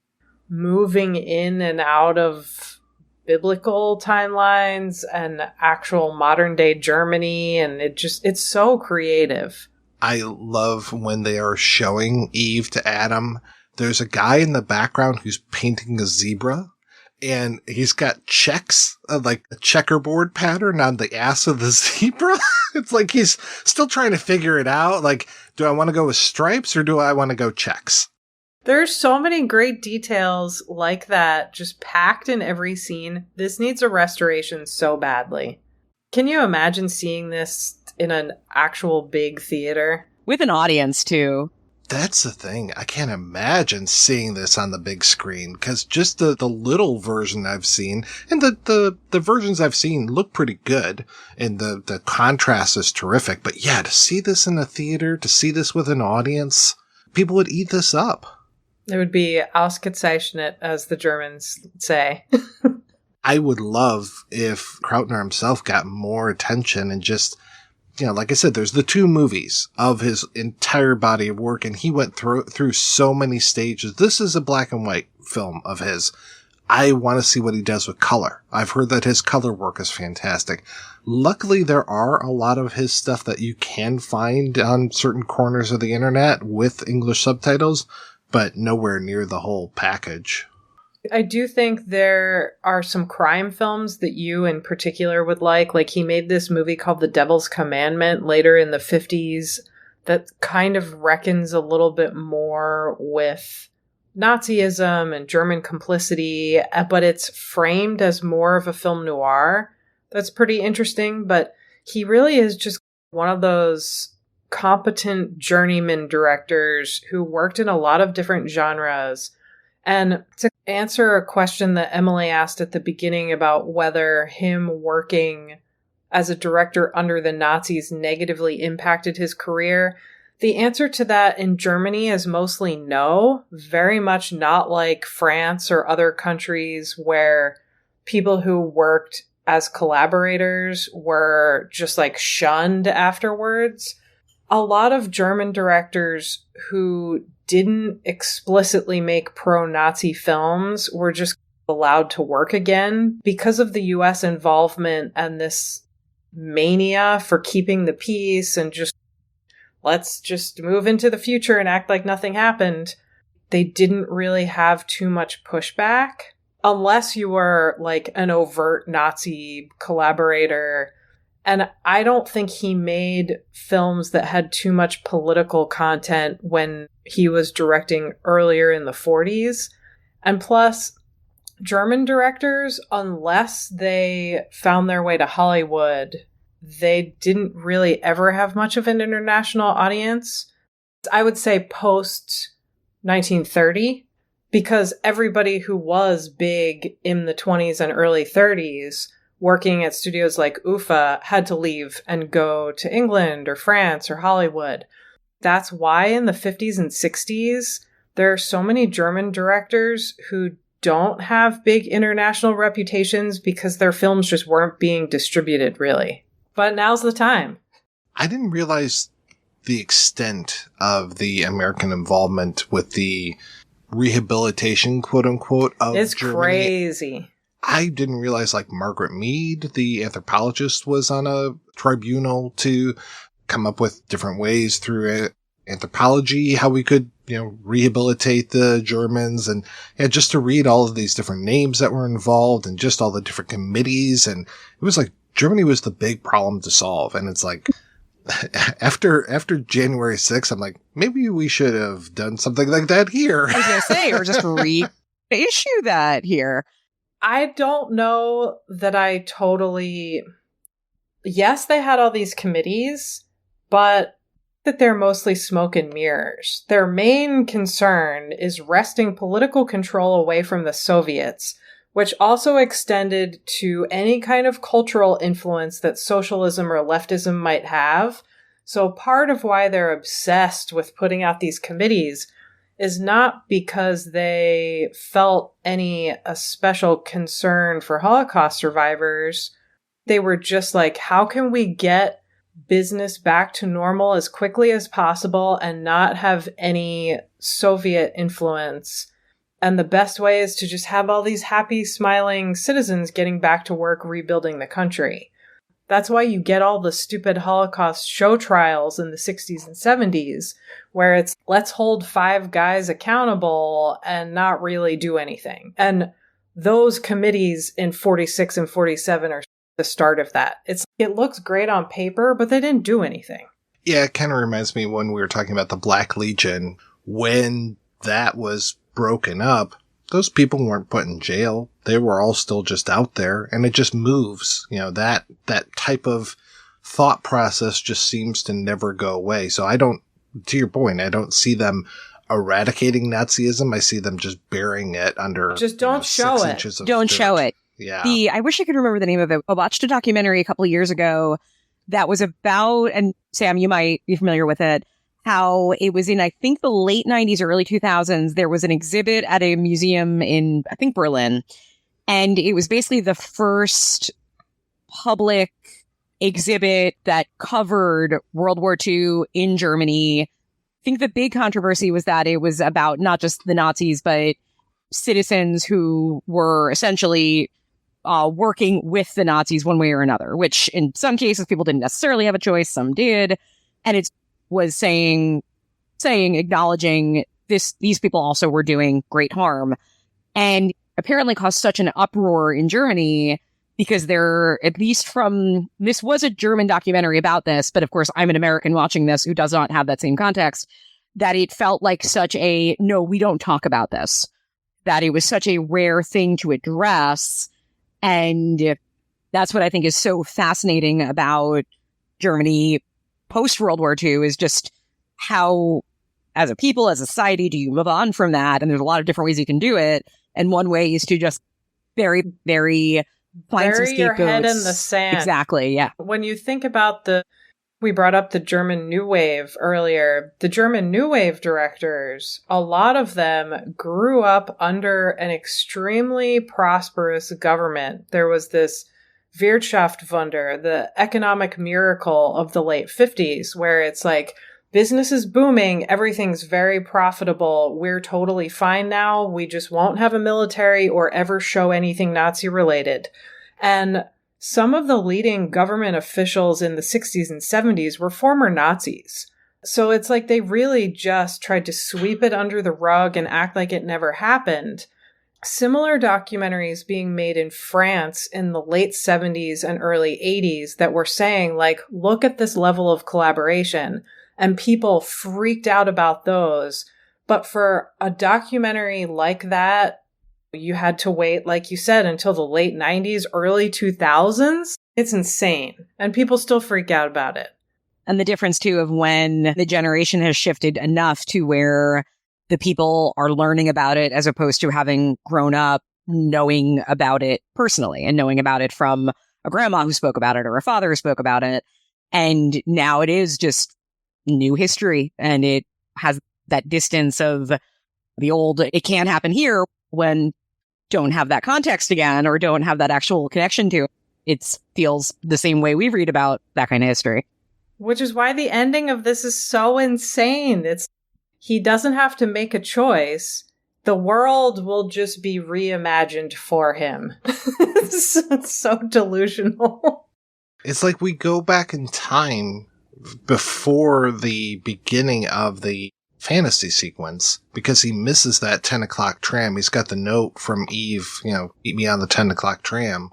moving in and out of biblical timelines and actual modern day Germany, and it's so creative. I love when they are showing Eve to Adam, there's a guy in the background who's painting a zebra, and he's got checks, like a checkerboard pattern on the ass of the zebra. It's like he's still trying to figure it out. Like, do I want to go with stripes or do I want to go checks? There's so many great details like that just packed in every scene. This needs a restoration so badly. Can you imagine seeing this in an actual big theater? With an audience, too. That's the thing. I can't imagine seeing this on the big screen, because just the little version I've seen, and the versions I've seen look pretty good, and the contrast is terrific. But yeah, to see this in a theater, to see this with an audience, people would eat this up. It would be ausgezeichnet, as the Germans say. I would love if Krautner himself got more attention and just, you know, like I said, there's the 2 movies of his entire body of work, and he went through so many stages. This is a black and white film of his. I want to see what he does with color. I've heard that his color work is fantastic. Luckily, there are a lot of his stuff that you can find on certain corners of the internet with English subtitles, but nowhere near the whole package. I do think there are some crime films that you in particular would like. Like, he made this movie called The Devil's Commandment later in the 50s that kind of reckons a little bit more with Nazism and German complicity, but it's framed as more of a film noir. That's pretty interesting, but he really is just one of those competent journeyman directors who worked in a lot of different genres. And to answer a question that Emily asked at the beginning about whether him working as a director under the Nazis negatively impacted his career, the answer to that in Germany is mostly no. Very much not like France or other countries where people who worked as collaborators were just like shunned afterwards. A lot of German directors who didn't explicitly make pro-Nazi films were just allowed to work again because of the US involvement and this mania for keeping the peace and just let's just move into the future and act like nothing happened. They didn't really have too much pushback unless you were like an overt Nazi collaborator. And I don't think he made films that had too much political content when he was directing earlier in the 40s. And plus, German directors, unless they found their way to Hollywood, they didn't really ever have much of an international audience. I would say post 1930, because everybody who was big in the 20s and early 30s working at studios like UFA had to leave and go to England or France or Hollywood. That's why in the 50s and 60s, there are so many German directors who don't have big international reputations because their films just weren't being distributed, really. But now's the time. I didn't realize the extent of the American involvement with the rehabilitation, quote unquote, of it's Germany. Crazy. I didn't realize, like, Margaret Mead, the anthropologist, was on a tribunal to come up with different ways through anthropology, how we could, you know, rehabilitate the Germans, and just to read all of these different names that were involved and just all the different committees. And it was like Germany was the big problem to solve. And it's like, after January 6th, I'm like, maybe we should have done something like that here. I was going to say, or just reissue that here. I don't know that I totally... Yes, they had all these committees, but that they're mostly smoke and mirrors. Their main concern is wresting political control away from the Soviets, which also extended to any kind of cultural influence that socialism or leftism might have. So part of why they're obsessed with putting out these committees is not because they felt any special concern for Holocaust survivors. They were just like, how can we get business back to normal as quickly as possible and not have any Soviet influence? And the best way is to just have all these happy, smiling citizens getting back to work, rebuilding the country. That's why you get all the stupid Holocaust show trials in the 60s and 70s, where it's let's hold 5 guys accountable and not really do anything. And those committees in 46 and 47 are the start of that. It looks great on paper, but they didn't do anything. Yeah, it kind of reminds me when we were talking about the Black Legion, when that was broken up, those people weren't put in jail. They were all still just out there, and it just moves. You know, that type of thought process just seems to never go away. So to your point, I don't see them eradicating Nazism. I see them just burying it under just don't show 6 it. inches of Don't dirt. show it. Yeah. I wish I could remember the name of it. I watched a documentary a couple of years ago that was about, and Sam, you might be familiar with it, how it was in, I think, the late 90s or early 2000s. There was an exhibit at a museum in, I think, Berlin. And it was basically the first public exhibit that covered World War II in Germany. I think the big controversy was that it was about not just the Nazis, but citizens who were essentially working with the Nazis one way or another, which in some cases people didn't necessarily have a choice, some did. And it was acknowledging these people also were doing great harm. And apparently caused such an uproar in Germany because this was a German documentary about this, but of course I'm an American watching this who does not have that same context, that it felt like no, we don't talk about this, that it was such a rare thing to address. And that's what I think is so fascinating about Germany post-World War II is just how, as a people, as a society, do you move on from that? And there's a lot of different ways you can do it. And one way is to just very, very find some bury your head in scapegoats. the sand. Exactly, yeah. When you think about we brought up the German New Wave earlier. The German New Wave directors, a lot of them grew up under an extremely prosperous government. There was this Wirtschaftswunder, the economic miracle of the late 50s, where it's like, business is booming, everything's very profitable, we're totally fine now, we just won't have a military or ever show anything Nazi related. And some of the leading government officials in the 60s and 70s were former Nazis. So it's like they really just tried to sweep it under the rug and act like it never happened. Similar documentaries being made in France in the late 70s and early 80s that were saying, like, look at this level of collaboration. And people freaked out about those. But for a documentary like that, you had to wait, like you said, until the late 90s, early 2000s. It's insane. And people still freak out about it. And the difference, too, of when the generation has shifted enough to where the people are learning about it as opposed to having grown up knowing about it personally and knowing about it from a grandma who spoke about it or a father who spoke about it. And now it is just new history, and it has that distance of the old, it can't happen here, when don't have that context again or don't have that actual connection to it. It feels the same way we read about that kind of history. Which is why the ending of this is so insane. He doesn't have to make a choice. The world will just be reimagined for him. It's so delusional. It's like we go back in time before the beginning of the fantasy sequence because he misses that 10 o'clock tram. He's got the note from Eve, meet me on the 10 o'clock tram.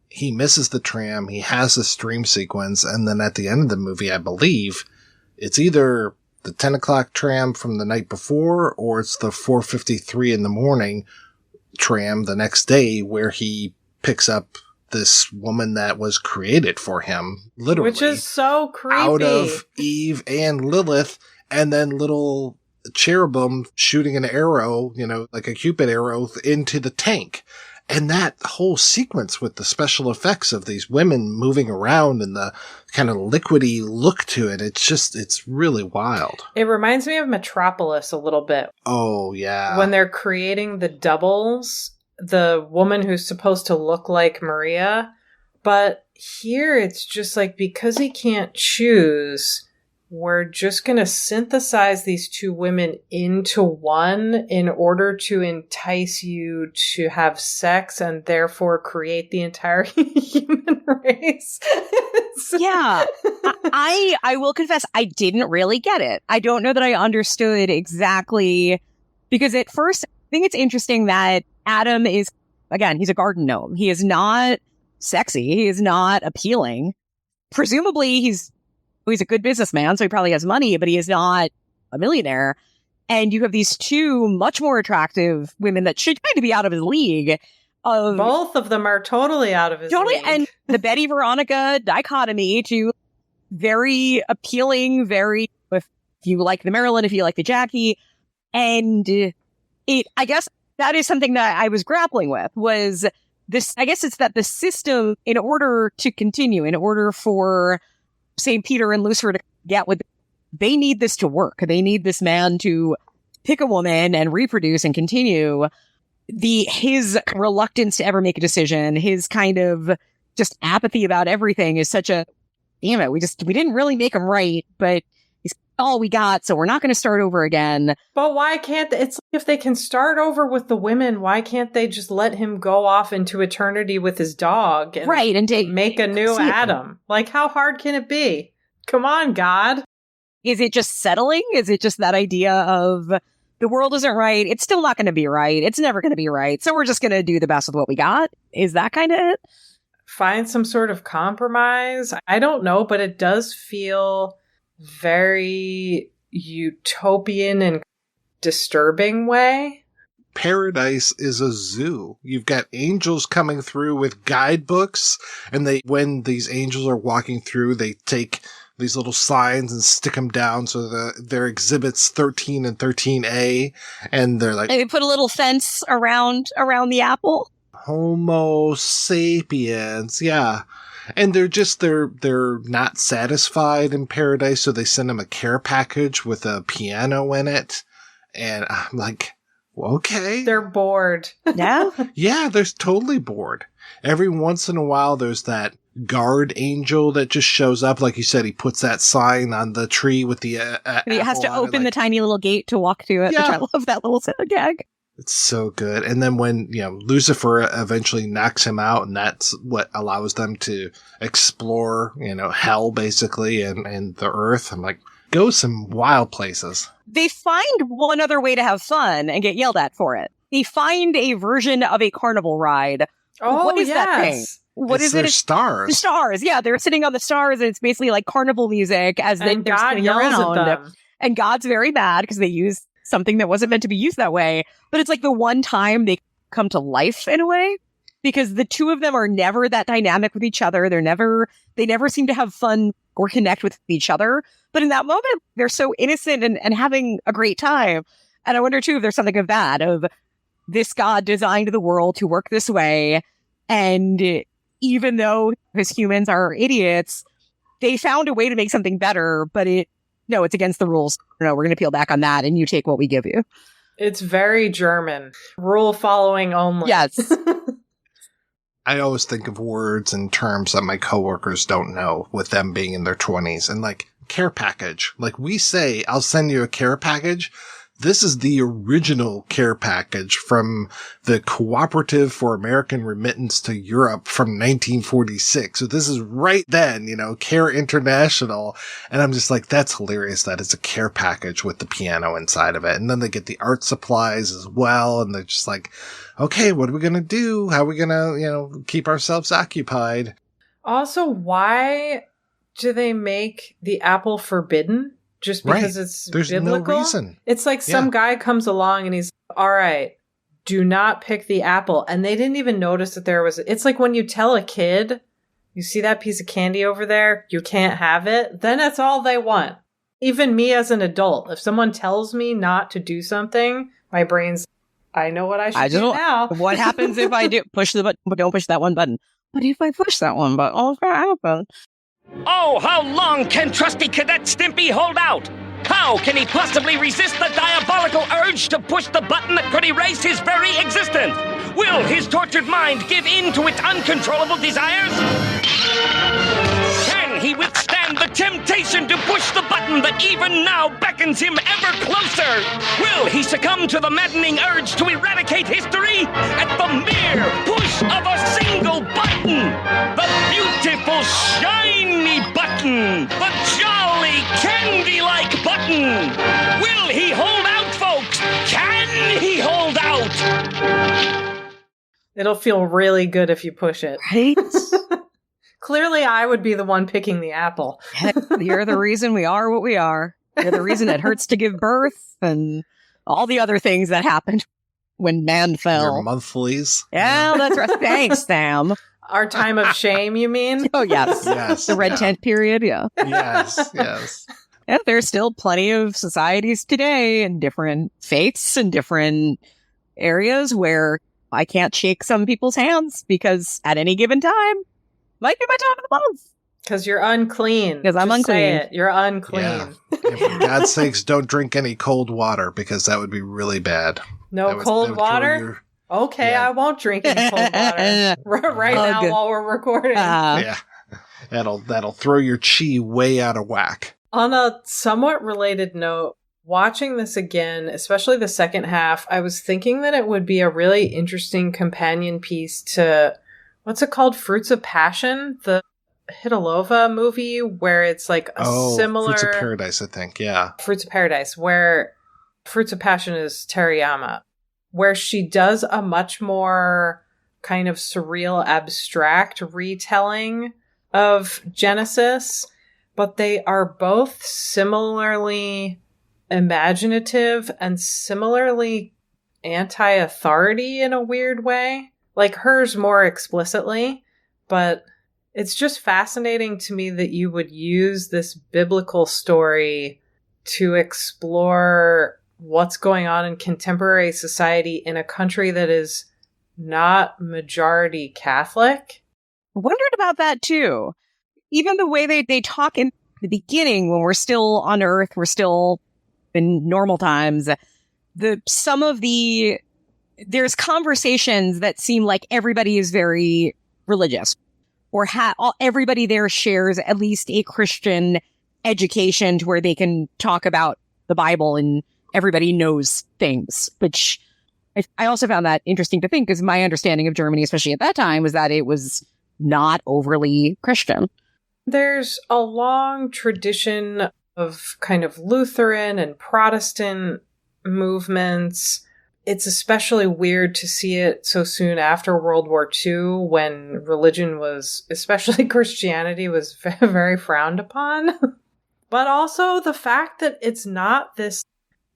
He misses the tram. He has this dream sequence. And then at the end of the movie, I believe it's either the 10 o'clock tram from the night before or it's the 4:53 in the morning tram the next day where he picks up this woman that was created for him, literally. Which is so creepy. Out of Eve and Lilith, and then little cherubim shooting an arrow, like a Cupid arrow into the tank. And that whole sequence with the special effects of these women moving around and the kind of liquidy look to it, it's really wild. It reminds me of Metropolis a little bit. Oh, yeah. When they're creating the doubles, the woman who's supposed to look like Maria. But here it's just like, because he can't choose, we're just going to synthesize these two women into one in order to entice you to have sex and therefore create the entire human race. Yeah. I will confess, I didn't really get it. I don't know that I understood exactly, because at first, I think it's interesting that Adam is, again, he's a garden gnome. He is not sexy. He is not appealing. Presumably, he's a good businessman, so he probably has money, but he is not a millionaire. And you have these two much more attractive women that should kind of be out of his league. Both of them are totally out of his league. And the Betty Veronica dichotomy, to very appealing, very, if you like the Marilyn, if you like the Jackie. And I guess that is something that I was grappling with, was this, I guess it's that the system, in order to continue, in order for St. Peter and Lucifer to get with, they need this to work. They need this man to pick a woman and reproduce and continue. His reluctance to ever make a decision, his kind of just apathy about everything is such a, damn it, we didn't really make him right, but he's all we got, so we're not going to start over again. But why can't it's like, if they can start over with the women, why can't they just let him go off into eternity with his dog and make a new Adam? Like, how hard can it be? Come on, God. Is it just settling? Is it just that idea of the world isn't right, it's still not going to be right, it's never going to be right, so we're just going to do the best with what we got? Is that kind of it? Find some sort of compromise? I don't know, but it does feel very utopian and disturbing way. Paradise is a zoo. You've got angels coming through with guidebooks, and when these angels are walking through, they take these little signs and stick them down so they're exhibits 13 and 13A, and they're like, and they put a little fence around the apple. Homo sapiens, yeah. And they're not satisfied in paradise, so they send them a care package with a piano in it. And I'm like, okay. They're bored. Yeah? Yeah, they're totally bored. Every once in a while, there's that guard angel that just shows up. Like you said, he puts that sign on the tree with the he has to open the tiny little gate to walk to it, which I love that little gag. It's so good. And then when, Lucifer eventually knocks him out, and that's what allows them to explore, hell basically and the earth. I'm like, go some wild places. They find one other way to have fun and get yelled at for it. They find a version of a carnival ride. Oh, what is that thing? What is it? Stars. The stars. Yeah, they're sitting on the stars, and it's basically like carnival music as they're God yells around. At them. And God's very mad because they use something that wasn't meant to be used that way. But it's like the one time they come to life in a way, because the two of them are never that dynamic with each other. They never seem to have fun or connect with each other. But in that moment, they're so innocent and having a great time. And I wonder too if there's something of that, of this God designed the world to work this way. And even though his humans are idiots, they found a way to make something better, but it's against the rules. No, we're going to peel back on that, and you take what we give you. It's very German. Rule following only. Yes. I always think of words and terms that my coworkers don't know, with them being in their 20s, and like care package. Like we say, I'll send you a care package. This is the original care package from the Cooperative for American Remittance to Europe from 1946. So this is right then, Care International. And I'm just like, that's hilarious that it's a care package with the piano inside of it. And then they get the art supplies as well. And they're just like, okay, what are we going to do? How are we going to, keep ourselves occupied? Also, why do they make the apple forbidden? Just because it's There's biblical? No reason. It's like some guy comes along and he's, all right, do not pick the apple. And they didn't even notice that it's like when you tell a kid, you see that piece of candy over there, you can't have it. Then that's all they want. Even me as an adult, if someone tells me not to do something, my brain's, I know what I should do now. What happens if I do push the button, but don't push that one button? But if I push that one button, what's going to happen? Oh, how long can trusty Cadet Stimpy hold out? How can he possibly resist the diabolical urge to push the button that could erase his very existence? Will his tortured mind give in to its uncontrollable desires? Can he withstand the temptation to push the button that even now beckons him ever closer? Will he succumb to the maddening urge to eradicate history at the mere push of a single button? The beautiful, shiny button. The jolly, candy-like button. Will he hold out, folks? Can he hold out? It'll feel really good if you push it. Right? Clearly, I would be the one picking the apple. You're the reason we are what we are. You're the reason it hurts to give birth and all the other things that happened when man fell. Your monthlies. Yeah, that's right. Thanks, Sam. Our time of shame, you mean? Oh, yes. Yes. The red tent period, yeah. Yes, yes. Yeah, there's still plenty of societies today and different faiths and different areas where I can't shake some people's hands because at any given time, might be my time of the month. Because you're unclean. Because I'm Just say unclean. it. You're unclean. Yeah. And for God's sakes, don't drink any cold water because that would be really bad. No That would cold throw water? Okay, Yeah. I won't drink any cold water right Oh, now good. while we're recording. Yeah. That'll throw your chi way out of whack. On a somewhat related note, watching this again, especially the second half, I was thinking that it would be a really interesting companion piece to, what's it called? Fruits of Passion? The Hitalova movie where it's like a similar... Fruits of Paradise, I think, yeah. Fruits of Paradise, where Fruits of Passion is Teriyama, where she does a much more kind of surreal, abstract retelling of Genesis, but they are both similarly imaginative and similarly anti-authority in a weird way. Like hers more explicitly, but it's just fascinating to me that you would use this biblical story to explore what's going on in contemporary society in a country that is not majority Catholic. Wondered about that too. Even the way they talk in the beginning when we're still on Earth, we're still in normal times. There's conversations that seem like everybody is very religious, or everybody there shares at least a Christian education to where they can talk about the Bible and everybody knows things, which I also found that interesting to think because my understanding of Germany, especially at that time, was that it was not overly Christian. There's a long tradition of kind of Lutheran and Protestant movements. It's especially weird to see it so soon after World War II when religion was, especially Christianity, was very frowned upon. But also the fact that it's not this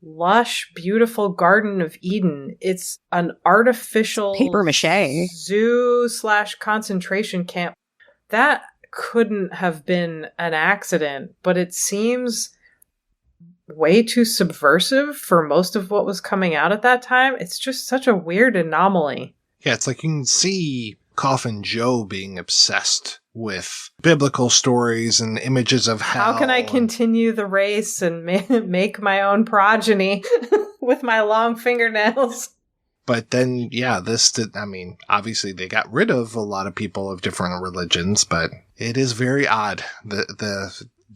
lush, beautiful Garden of Eden. It's an artificial paper mache zoo/concentration camp. That couldn't have been an accident, but it seems way too subversive for most of what was coming out at that time. It's just such a weird anomaly. Yeah, it's like you can see Coffin Joe being obsessed with biblical stories and images of hell. How can I continue the race and make my own progeny with my long fingernails? But then, yeah, obviously they got rid of a lot of people of different religions, but it is very odd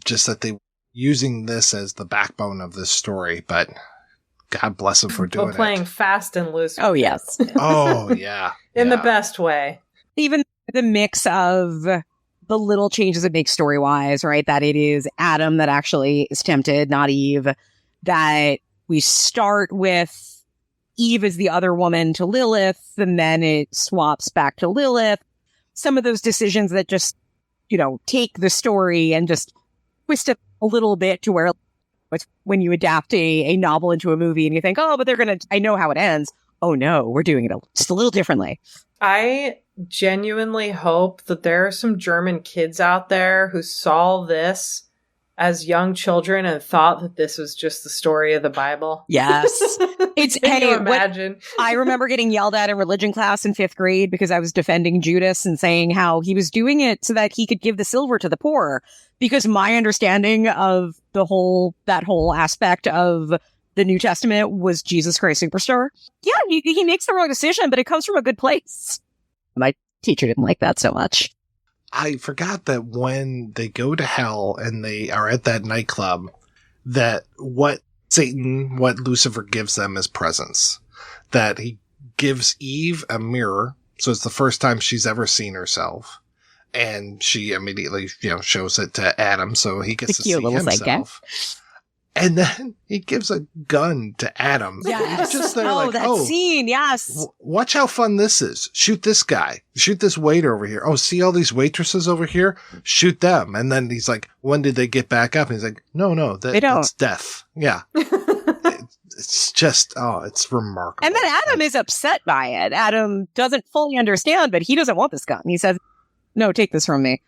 just that they using this as the backbone of this story, but God bless them for doing playing fast and loose. Oh, yes. Oh, yeah. In the best way. Even the mix of the little changes it makes story-wise, right? That it is Adam that actually is tempted, not Eve. That we start with Eve as the other woman to Lilith, and then it swaps back to Lilith. Some of those decisions that just, take the story and just twist it a little bit to where when you adapt a novel into a movie and you think, oh, but I know how it ends. Oh no, we're doing it just a little differently. I genuinely hope that there are some German kids out there who saw this as young children and thought that this was just the story of the Bible. Yes. It's, Can you imagine? I remember getting yelled at in religion class in 5th grade because I was defending Judas and saying how he was doing it so that he could give the silver to the poor. Because my understanding of that whole aspect of the New Testament was Jesus Christ Superstar. Yeah, he makes the wrong decision, but it comes from a good place. My teacher didn't like that so much. I forgot that when they go to hell and they are at that nightclub, that what Lucifer gives them as presents, that he gives Eve a mirror. So it's the first time she's ever seen herself. And she immediately, shows it to Adam. So he gets to see himself. And then he gives a gun to Adam. Yes. Just there that scene. Yes. Watch how fun this is. Shoot this guy. Shoot this waiter over here. Oh, see all these waitresses over here? Shoot them. And then he's like, when did they get back up? And he's like, no, that's death. Yeah. It's just, it's remarkable. And then Adam is upset by it. Adam doesn't fully understand, but he doesn't want this gun. He says, no, take this from me.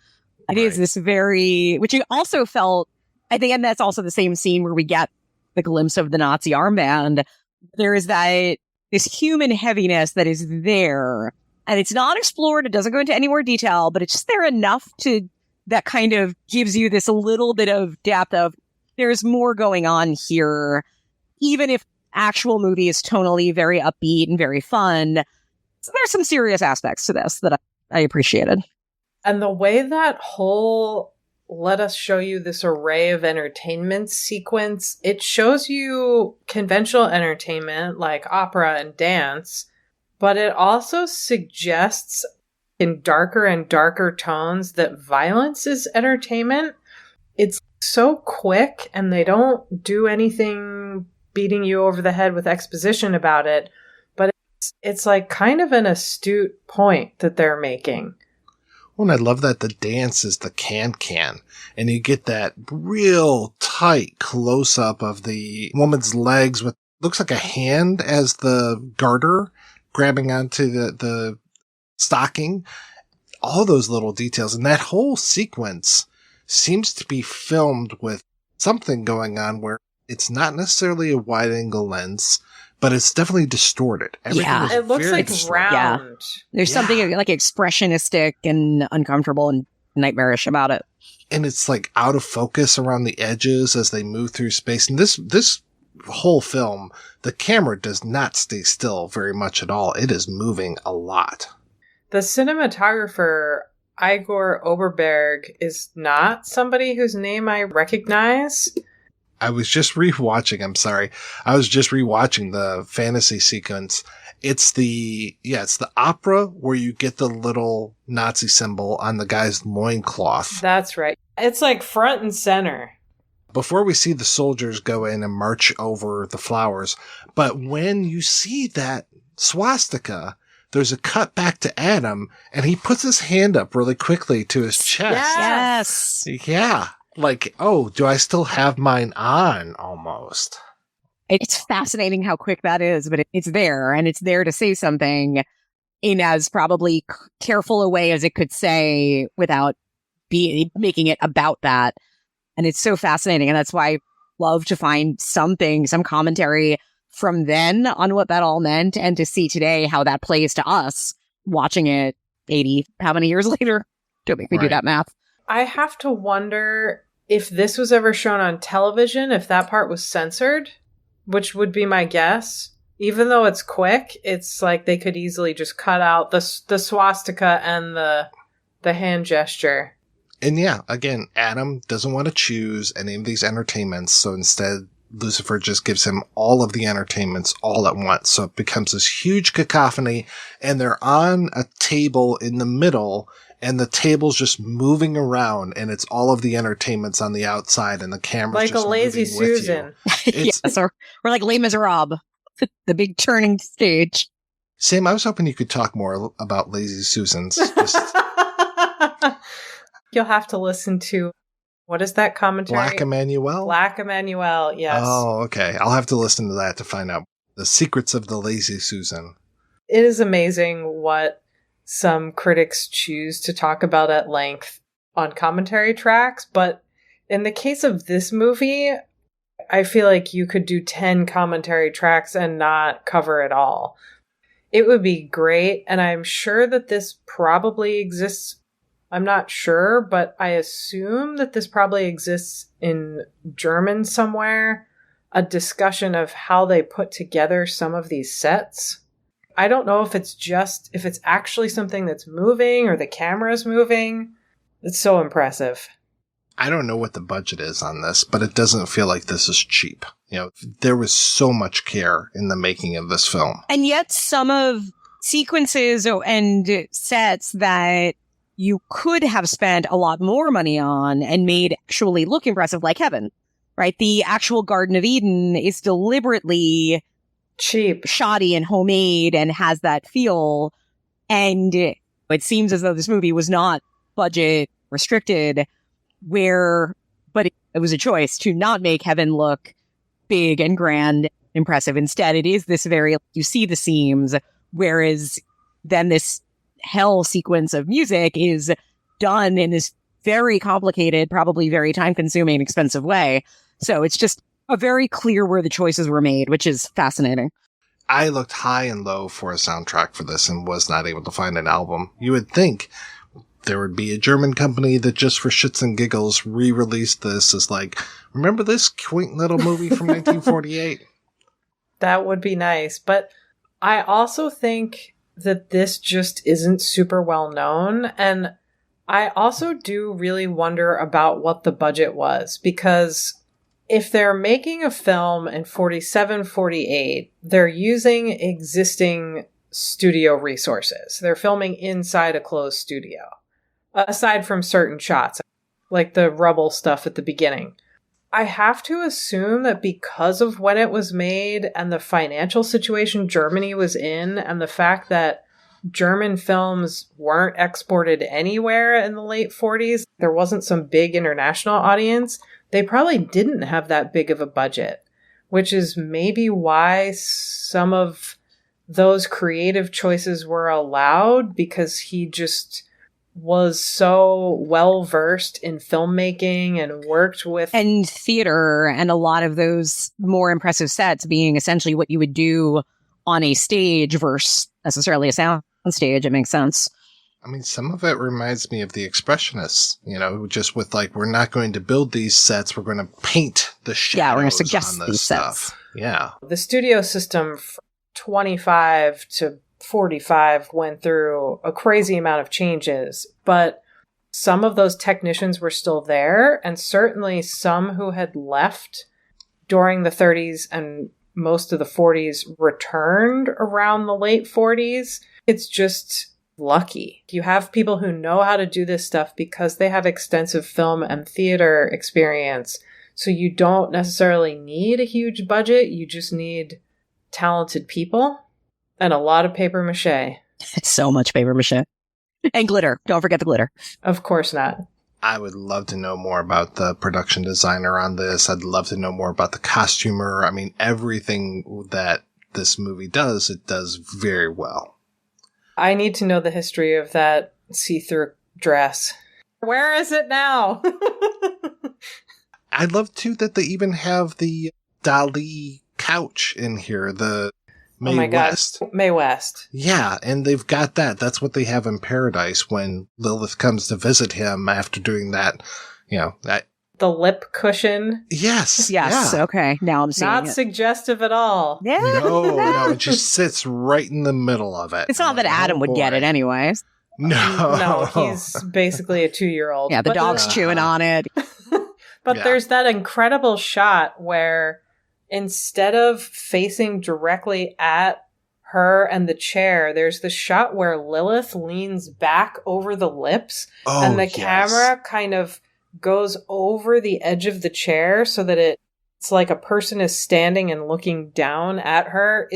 It is this which you also felt, I think, and that's also the same scene where we get the glimpse of the Nazi armband. There is this human heaviness that is there, and it's not explored. It doesn't go into any more detail, but it's just there enough that kind of gives you this little bit of depth of there's more going on here, even if actual movie is tonally very upbeat and very fun. So there's some serious aspects to this that I appreciated. And the way that whole let us show you this array of entertainment sequence, it shows you conventional entertainment like opera and dance, but it also suggests in darker and darker tones that violence is entertainment. It's so quick and they don't do anything beating you over the head with exposition about it, but it's like kind of an astute point that they're making. Well, and I love that the dance is the can, and you get that real tight close-up of the woman's legs with, looks like a hand as the garter grabbing onto the stocking. All those little details, and that whole sequence seems to be filmed with something going on where it's not necessarily a wide-angle lens, but it's definitely distorted. Everything it looks like distorted. round. Yeah. There's something like expressionistic and uncomfortable and nightmarish about it. And it's like out of focus around the edges as they move through space. And this whole film, the camera does not stay still very much at all. It is moving a lot. The cinematographer, Igor Oberberg, is not somebody whose name I recognize. I was just rewatching the fantasy sequence. It's the opera where you get the little Nazi symbol on the guy's loincloth. That's right. It's like front and center. Before we see the soldiers go in and march over the flowers. But when you see that swastika, there's a cut back to Adam and he puts his hand up really quickly to his chest. Yes. Yeah. Like, oh, do I still have mine on almost? It's fascinating how quick that is, but it's there, and it's there to say something in as probably careful a way as it could say without making it about that. And it's so fascinating, and that's why I love to find some commentary from then on what that all meant, and to see today how that plays to us watching it 80, how many years later? Don't make me do that math. I have to wonder if this was ever shown on television, if that part was censored, which would be my guess. Even though it's quick, it's like they could easily just cut out the swastika and the hand gesture. And yeah, again, Adam doesn't want to choose any of these entertainments, so instead Lucifer just gives him all of the entertainments all at once. So it becomes this huge cacophony, and they're on a table in the middle, and the table's just moving around, and it's all of the entertainments on the outside, and the camera's like just a Lazy Susan. Yes, or like Les Miserables, the big turning stage. Sam, I was hoping you could talk more about Lazy Susans. You'll have to listen to, what is that commentary? Black Emanuel? Black Emanuel, yes. Oh, okay. I'll have to listen to that to find out the secrets of the Lazy Susan. It is amazing what some critics choose to talk about at length on commentary tracks, but in the case of this movie, I feel like you could do 10 commentary tracks and not cover it all. It would be great, and I'm sure that this probably exists. I'm not sure, but I assume that this probably exists in German somewhere, a discussion of how they put together some of these sets. I don't know if it's actually something that's moving or the camera's moving, It's so impressive. I don't know what the budget is on this, but it doesn't feel like this is cheap. You know, there was so much care in the making of this film. And yet some of sequences and sets that you could have spent a lot more money on and made actually look impressive, like Heaven, right? The actual Garden of Eden is deliberately cheap, shoddy, and homemade and has that feel. And it seems as though this movie was not budget restricted, but it was a choice to not make Heaven look big and grand, impressive. Instead, it is this you see the seams, whereas then this hell sequence of music is done in this very complicated, probably very time-consuming, expensive way. So it's just a very clear where the choices were made, which is fascinating. I looked high and low for a soundtrack for this and was not able to find an album. You would think there would be a German company that just for shits and giggles re-released this as like, remember this quaint little movie from 1948? That would be nice. But I also think that this just isn't super well known. And I also do really wonder about what the budget was, because if they're making a film in 47, 48, they're using existing studio resources. They're filming inside a closed studio, aside from certain shots, like the rubble stuff at the beginning. I have to assume that because of when it was made and the financial situation Germany was in, and the fact that German films weren't exported anywhere in the late 40s, there wasn't some big international audience, they probably didn't have that big of a budget, which is maybe why some of those creative choices were allowed, because he just was so well versed in filmmaking and worked with and theater, and a lot of those more impressive sets being essentially what you would do on a stage versus necessarily a sound stage. It makes sense. I mean, some of it reminds me of the Expressionists, you know, just with like, we're not going to build these sets, we're going to paint the shadows. Yeah, we're going to suggest on these stuff. sets. Yeah. The studio system from 25 to 45 went through a crazy amount of changes, but some of those technicians were still there, and certainly some who had left during the 30s and most of the 40s returned around the late 40s. It's just lucky. You have people who know how to do this stuff because they have extensive film and theater experience. So you don't necessarily need a huge budget. You just need talented people and a lot of paper mache. So much paper mache. And glitter. Don't forget the glitter. Of course not. I would love to know more about the production designer on this. I'd love to know more about the costumer. I mean, everything that this movie does, it does very well. I need to know the history of that see-through dress. Where is it now? I love, too, that they even have the Dali couch in here, the Mae West. Mae West. Yeah, and they've got that. That's what they have in Paradise when Lilith comes to visit him after doing that, you know, that. The lip cushion. Yes. Yes. Yeah. Okay. Now I'm seeing Not it. suggestive at all. Yeah. No, it just sits right in the middle of it. It's not that Adam would get it anyways. No. No, he's basically a 2-year-old. Yeah, the dog's chewing on it. But Yeah. there's that incredible shot where instead of facing directly at her and the chair, there's the shot where Lilith leans back over the lips and the camera kind of goes over the edge of the chair so that it's like a person is standing and looking down at her.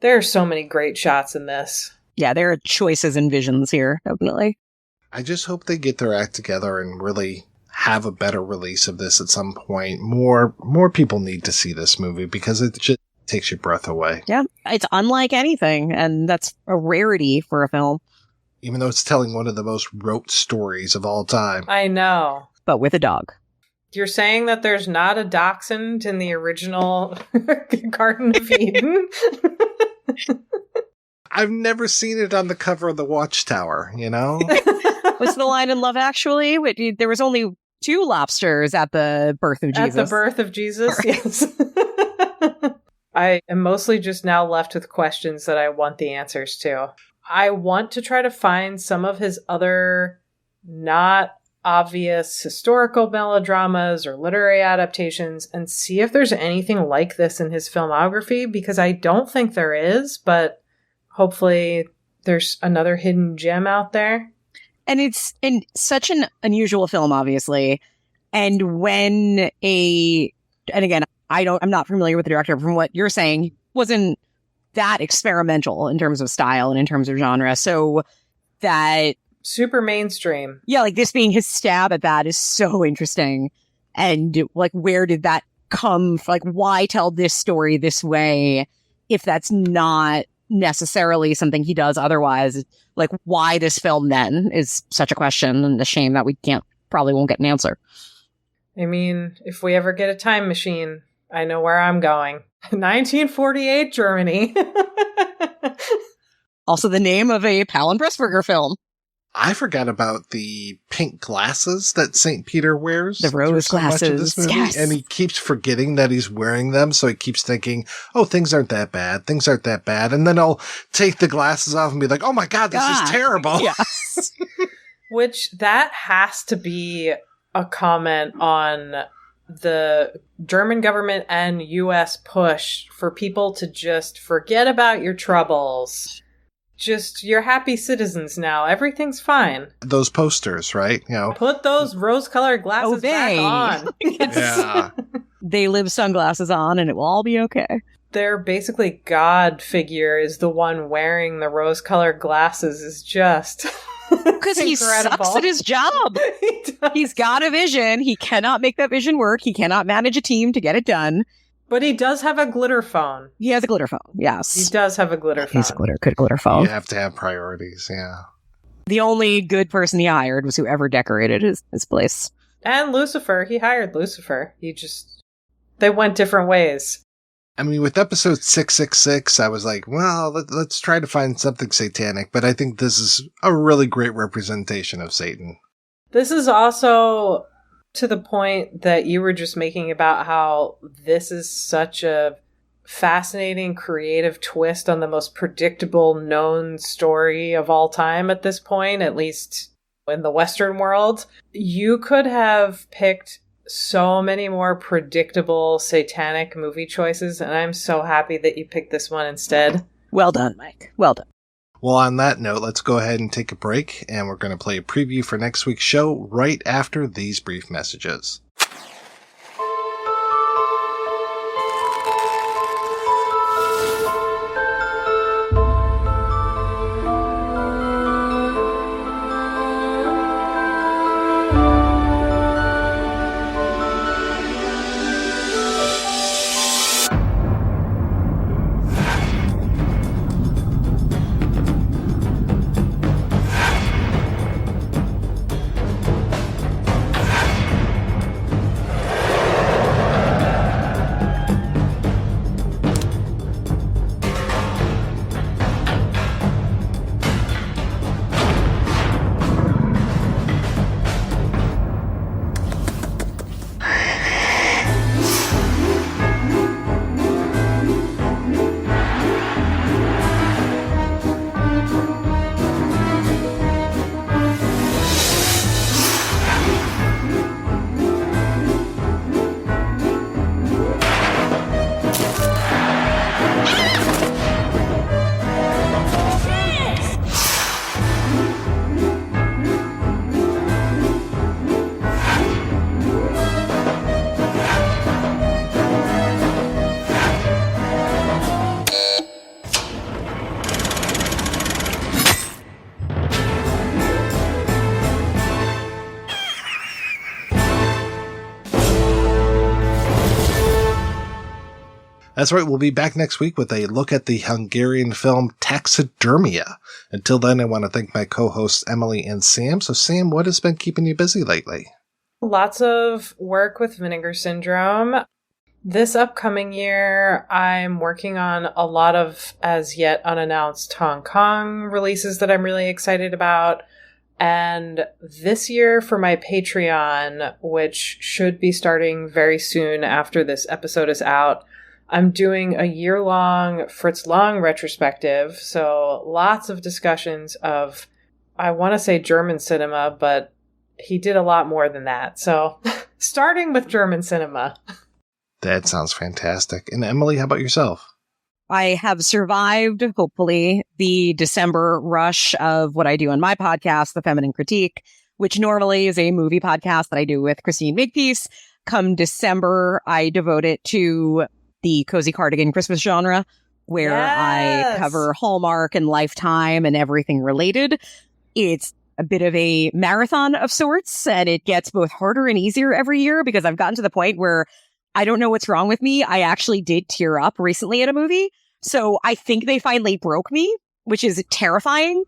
There are so many great shots in this. Yeah, there are choices and visions here, definitely. I just hope they get their act together and really have a better release of this at some point. More people need to see this movie because it just takes your breath away. Yeah, it's unlike anything, and that's a rarity for a film. Even though it's telling one of the most rote stories of all time. I know. But with a dog. You're saying that there's not a dachshund in the original Garden of Eden? I've never seen it on the cover of the Watchtower, you know? What's the line in Love Actually? There was only 2 lobsters at the birth of Jesus. At the birth of Jesus, yes. I am mostly just now left with questions that I want the answers to. I want to try to find some of his other not obvious historical melodramas or literary adaptations and see if there's anything like this in his filmography, because I don't think there is, but hopefully there's another hidden gem out there. And it's in such an unusual film, obviously. And and again, I'm not familiar with the director. From what you're saying, he wasn't that experimental in terms of style and in terms of genre. So that super mainstream. Yeah, like this being his stab at that is so interesting. And like, where did that come from? Like, why tell this story this way if that's not necessarily something he does otherwise? Like, why this film then is such a question, and a shame that we probably won't get an answer. I mean, if we ever get a time machine, I know where I'm going. 1948 Germany. Also the name of a Palin Pressburger film. I forgot about the pink glasses that St. Peter wears. The rose glasses, yes. And he keeps forgetting that he's wearing them, so he keeps thinking, oh, things aren't that bad. Things aren't that bad. And then I'll take the glasses off and be like, oh my God, this is terrible. Yes. Which, that has to be a comment on the German government and U.S. push for people to just forget about your troubles. Just, you're happy citizens now. Everything's fine. Those posters, right? You know, put those rose-colored glasses back on. Yeah. They live sunglasses on and it will all be okay. Their basically God figure is the one wearing the rose-colored glasses is just... Because he sucks at his job. He's got a vision. He cannot make that vision work. He cannot manage a team to get it done. But he does have a glitter phone. He has a glitter phone, yes. He does have a glitter phone. He's a good glitter phone. You have to have priorities, yeah. The only good person he hired was whoever decorated his place. And Lucifer. He hired Lucifer. They went different ways. I mean, with episode 666, I was like, well, let's try to find something satanic, but I think this is a really great representation of Satan. This is also to the point that you were just making about how this is such a fascinating, creative twist on the most predictable known story of all time at this point, at least in the Western world. You could have picked so many more predictable satanic movie choices, and I'm so happy that you picked this one instead. Well done, Mike. Well done. Well, on that note, let's go ahead and take a break, and we're going to play a preview for next week's show right after these brief messages. That's right, we'll be back next week with a look at the Hungarian film Taxidermia. Until then, I want to thank my co-hosts Emily and Sam. So Sam, what has been keeping you busy lately? Lots of work with Vinegar Syndrome. This upcoming year, I'm working on a lot of as yet unannounced Hong Kong releases that I'm really excited about. And this year for my Patreon, which should be starting very soon after this episode is out, I'm doing a year-long Fritz Lang retrospective, so lots of discussions of I want to say German cinema, but he did a lot more than that. So starting with German cinema. That sounds fantastic. And Emily, how about yourself? I have survived, hopefully, the December rush of what I do on my podcast, The Feminine Critique, which normally is a movie podcast that I do with Christine Makepeace. Come December, I devote it to the cozy cardigan Christmas genre, where I cover Hallmark and Lifetime and everything related. It's a bit of a marathon of sorts, and it gets both harder and easier every year because I've gotten to the point where I don't know what's wrong with me. I actually did tear up recently at a movie. So I think they finally broke me, which is terrifying,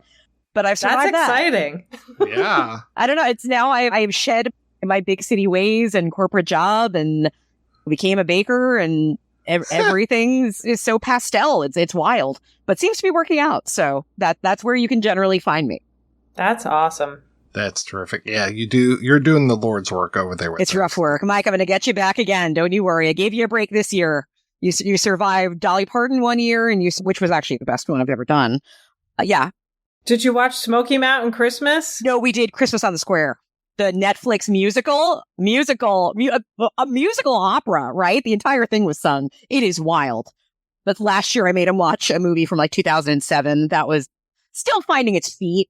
but I've survived that. That's exciting. Yeah. I don't know. It's now I have shed my big city ways and corporate job and became a baker, and everything is so pastel. It's wild, but seems to be working out. So that's where you can generally find me. That's awesome. That's terrific. Yeah, you're doing the Lord's work over there with It's rough work. Mike, I'm going to get you back again. Don't you worry. I gave you a break this year. You survived Dolly Parton one year, and which was actually the best one I've ever done. Yeah. Did you watch Smoky Mountain Christmas? No, we did Christmas on the Square. The Netflix a musical opera, right? The entire thing was sung. It is wild. But last year I made him watch a movie from like 2007 that was still finding its feet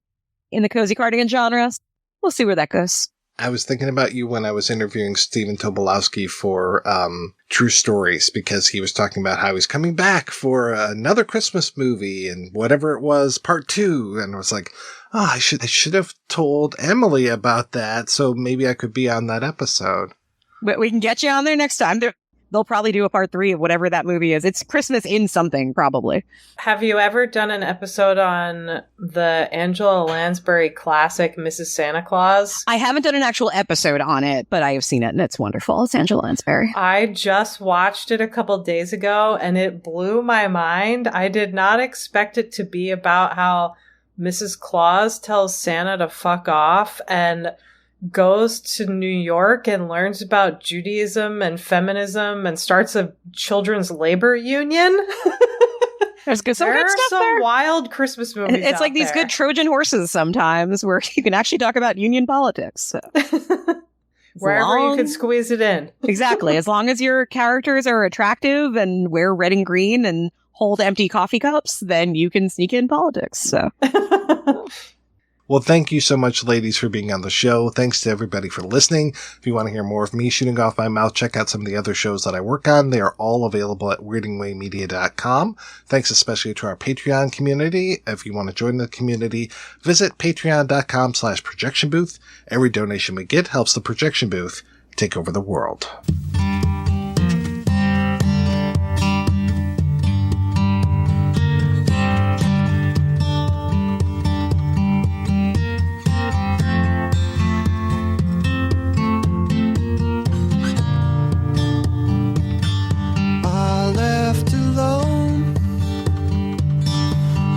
in the cozy cardigan genre. We'll see where that goes. I was thinking about you when I was interviewing Stephen Tobolowsky for True Stories, because he was talking about how he's coming back for another Christmas movie and whatever it was, part 2. And I was like, oh, I should have told Emily about that, so maybe I could be on that episode. But we can get you on there next time. They'll probably do a part 3 of whatever that movie is. It's Christmas in something, probably. Have you ever done an episode on the Angela Lansbury classic, Mrs. Santa Claus? I haven't done an actual episode on it, but I have seen it, and it's wonderful. It's Angela Lansbury. I just watched it a couple days ago, and it blew my mind. I did not expect it to be about how Mrs. Claus tells Santa to fuck off and goes to New York and learns about Judaism and feminism and starts a children's labor union. There's some good stuff some there. Wild Christmas movies. It's like these good Trojan horses sometimes where you can actually talk about union politics. So. Wherever you can squeeze it in. Exactly. As long as your characters are attractive and wear red and green and hold empty coffee cups, then you can sneak in politics. So. Well, thank you so much, ladies, for being on the show. Thanks to everybody for listening. If you want to hear more of me shooting off my mouth, check out some of the other shows that I work on. They are all available at weirdingwaymedia.com. Thanks especially to our Patreon community. If you want to join the community, visit patreon.com/projection booth. Every donation we get helps the projection booth take over the world.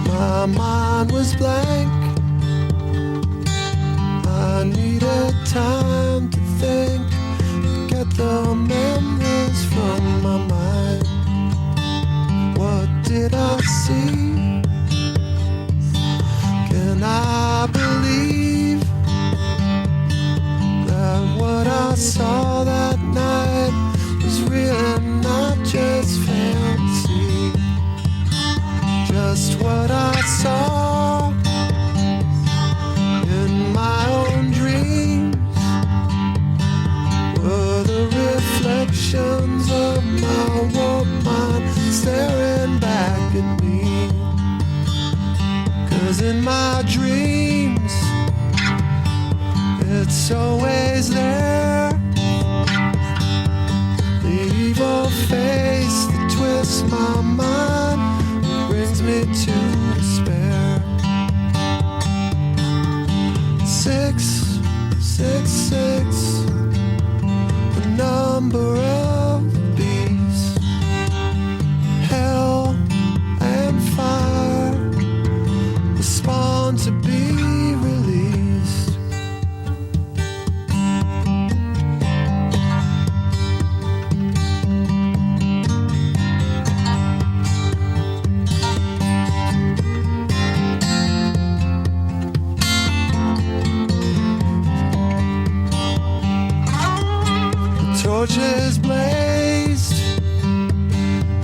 My mind was blank. I needed time to think, to get the memories from my mind. What did I see? Can I believe that what I saw that night was really not just fantasy? Just what I saw in my own dreams were the reflections of my warped mind staring back at me. 'Cause in my dreams it's always there, the evil face that twists my mind, brings me to despair. 666, the number of the beast. Hell and fire respond to be released. torches blazed,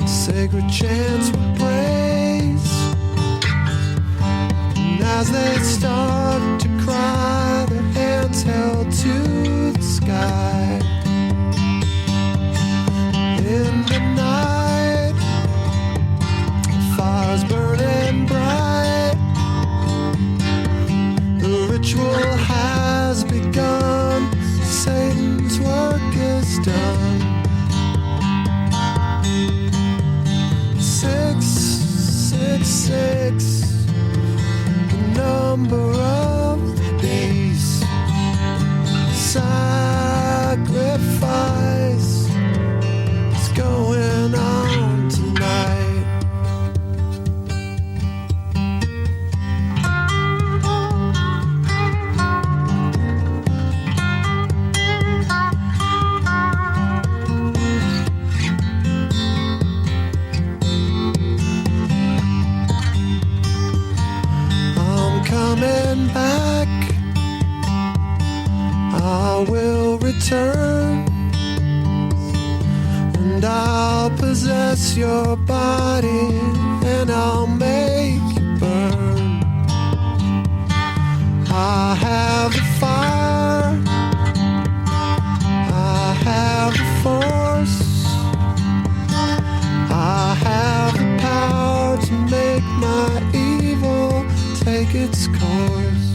sacred chants were praised, and as they start to cry, their hands held to the sky. In the night, fires burning bright, the ritual has begun, Satan's work is done. 666, the number of the beast, sacrifice is going on tonight. Coming back, I will return, and I'll possess your body, and I'll make you burn. I have the fire, I have the force, I have the power to make my evil take its course.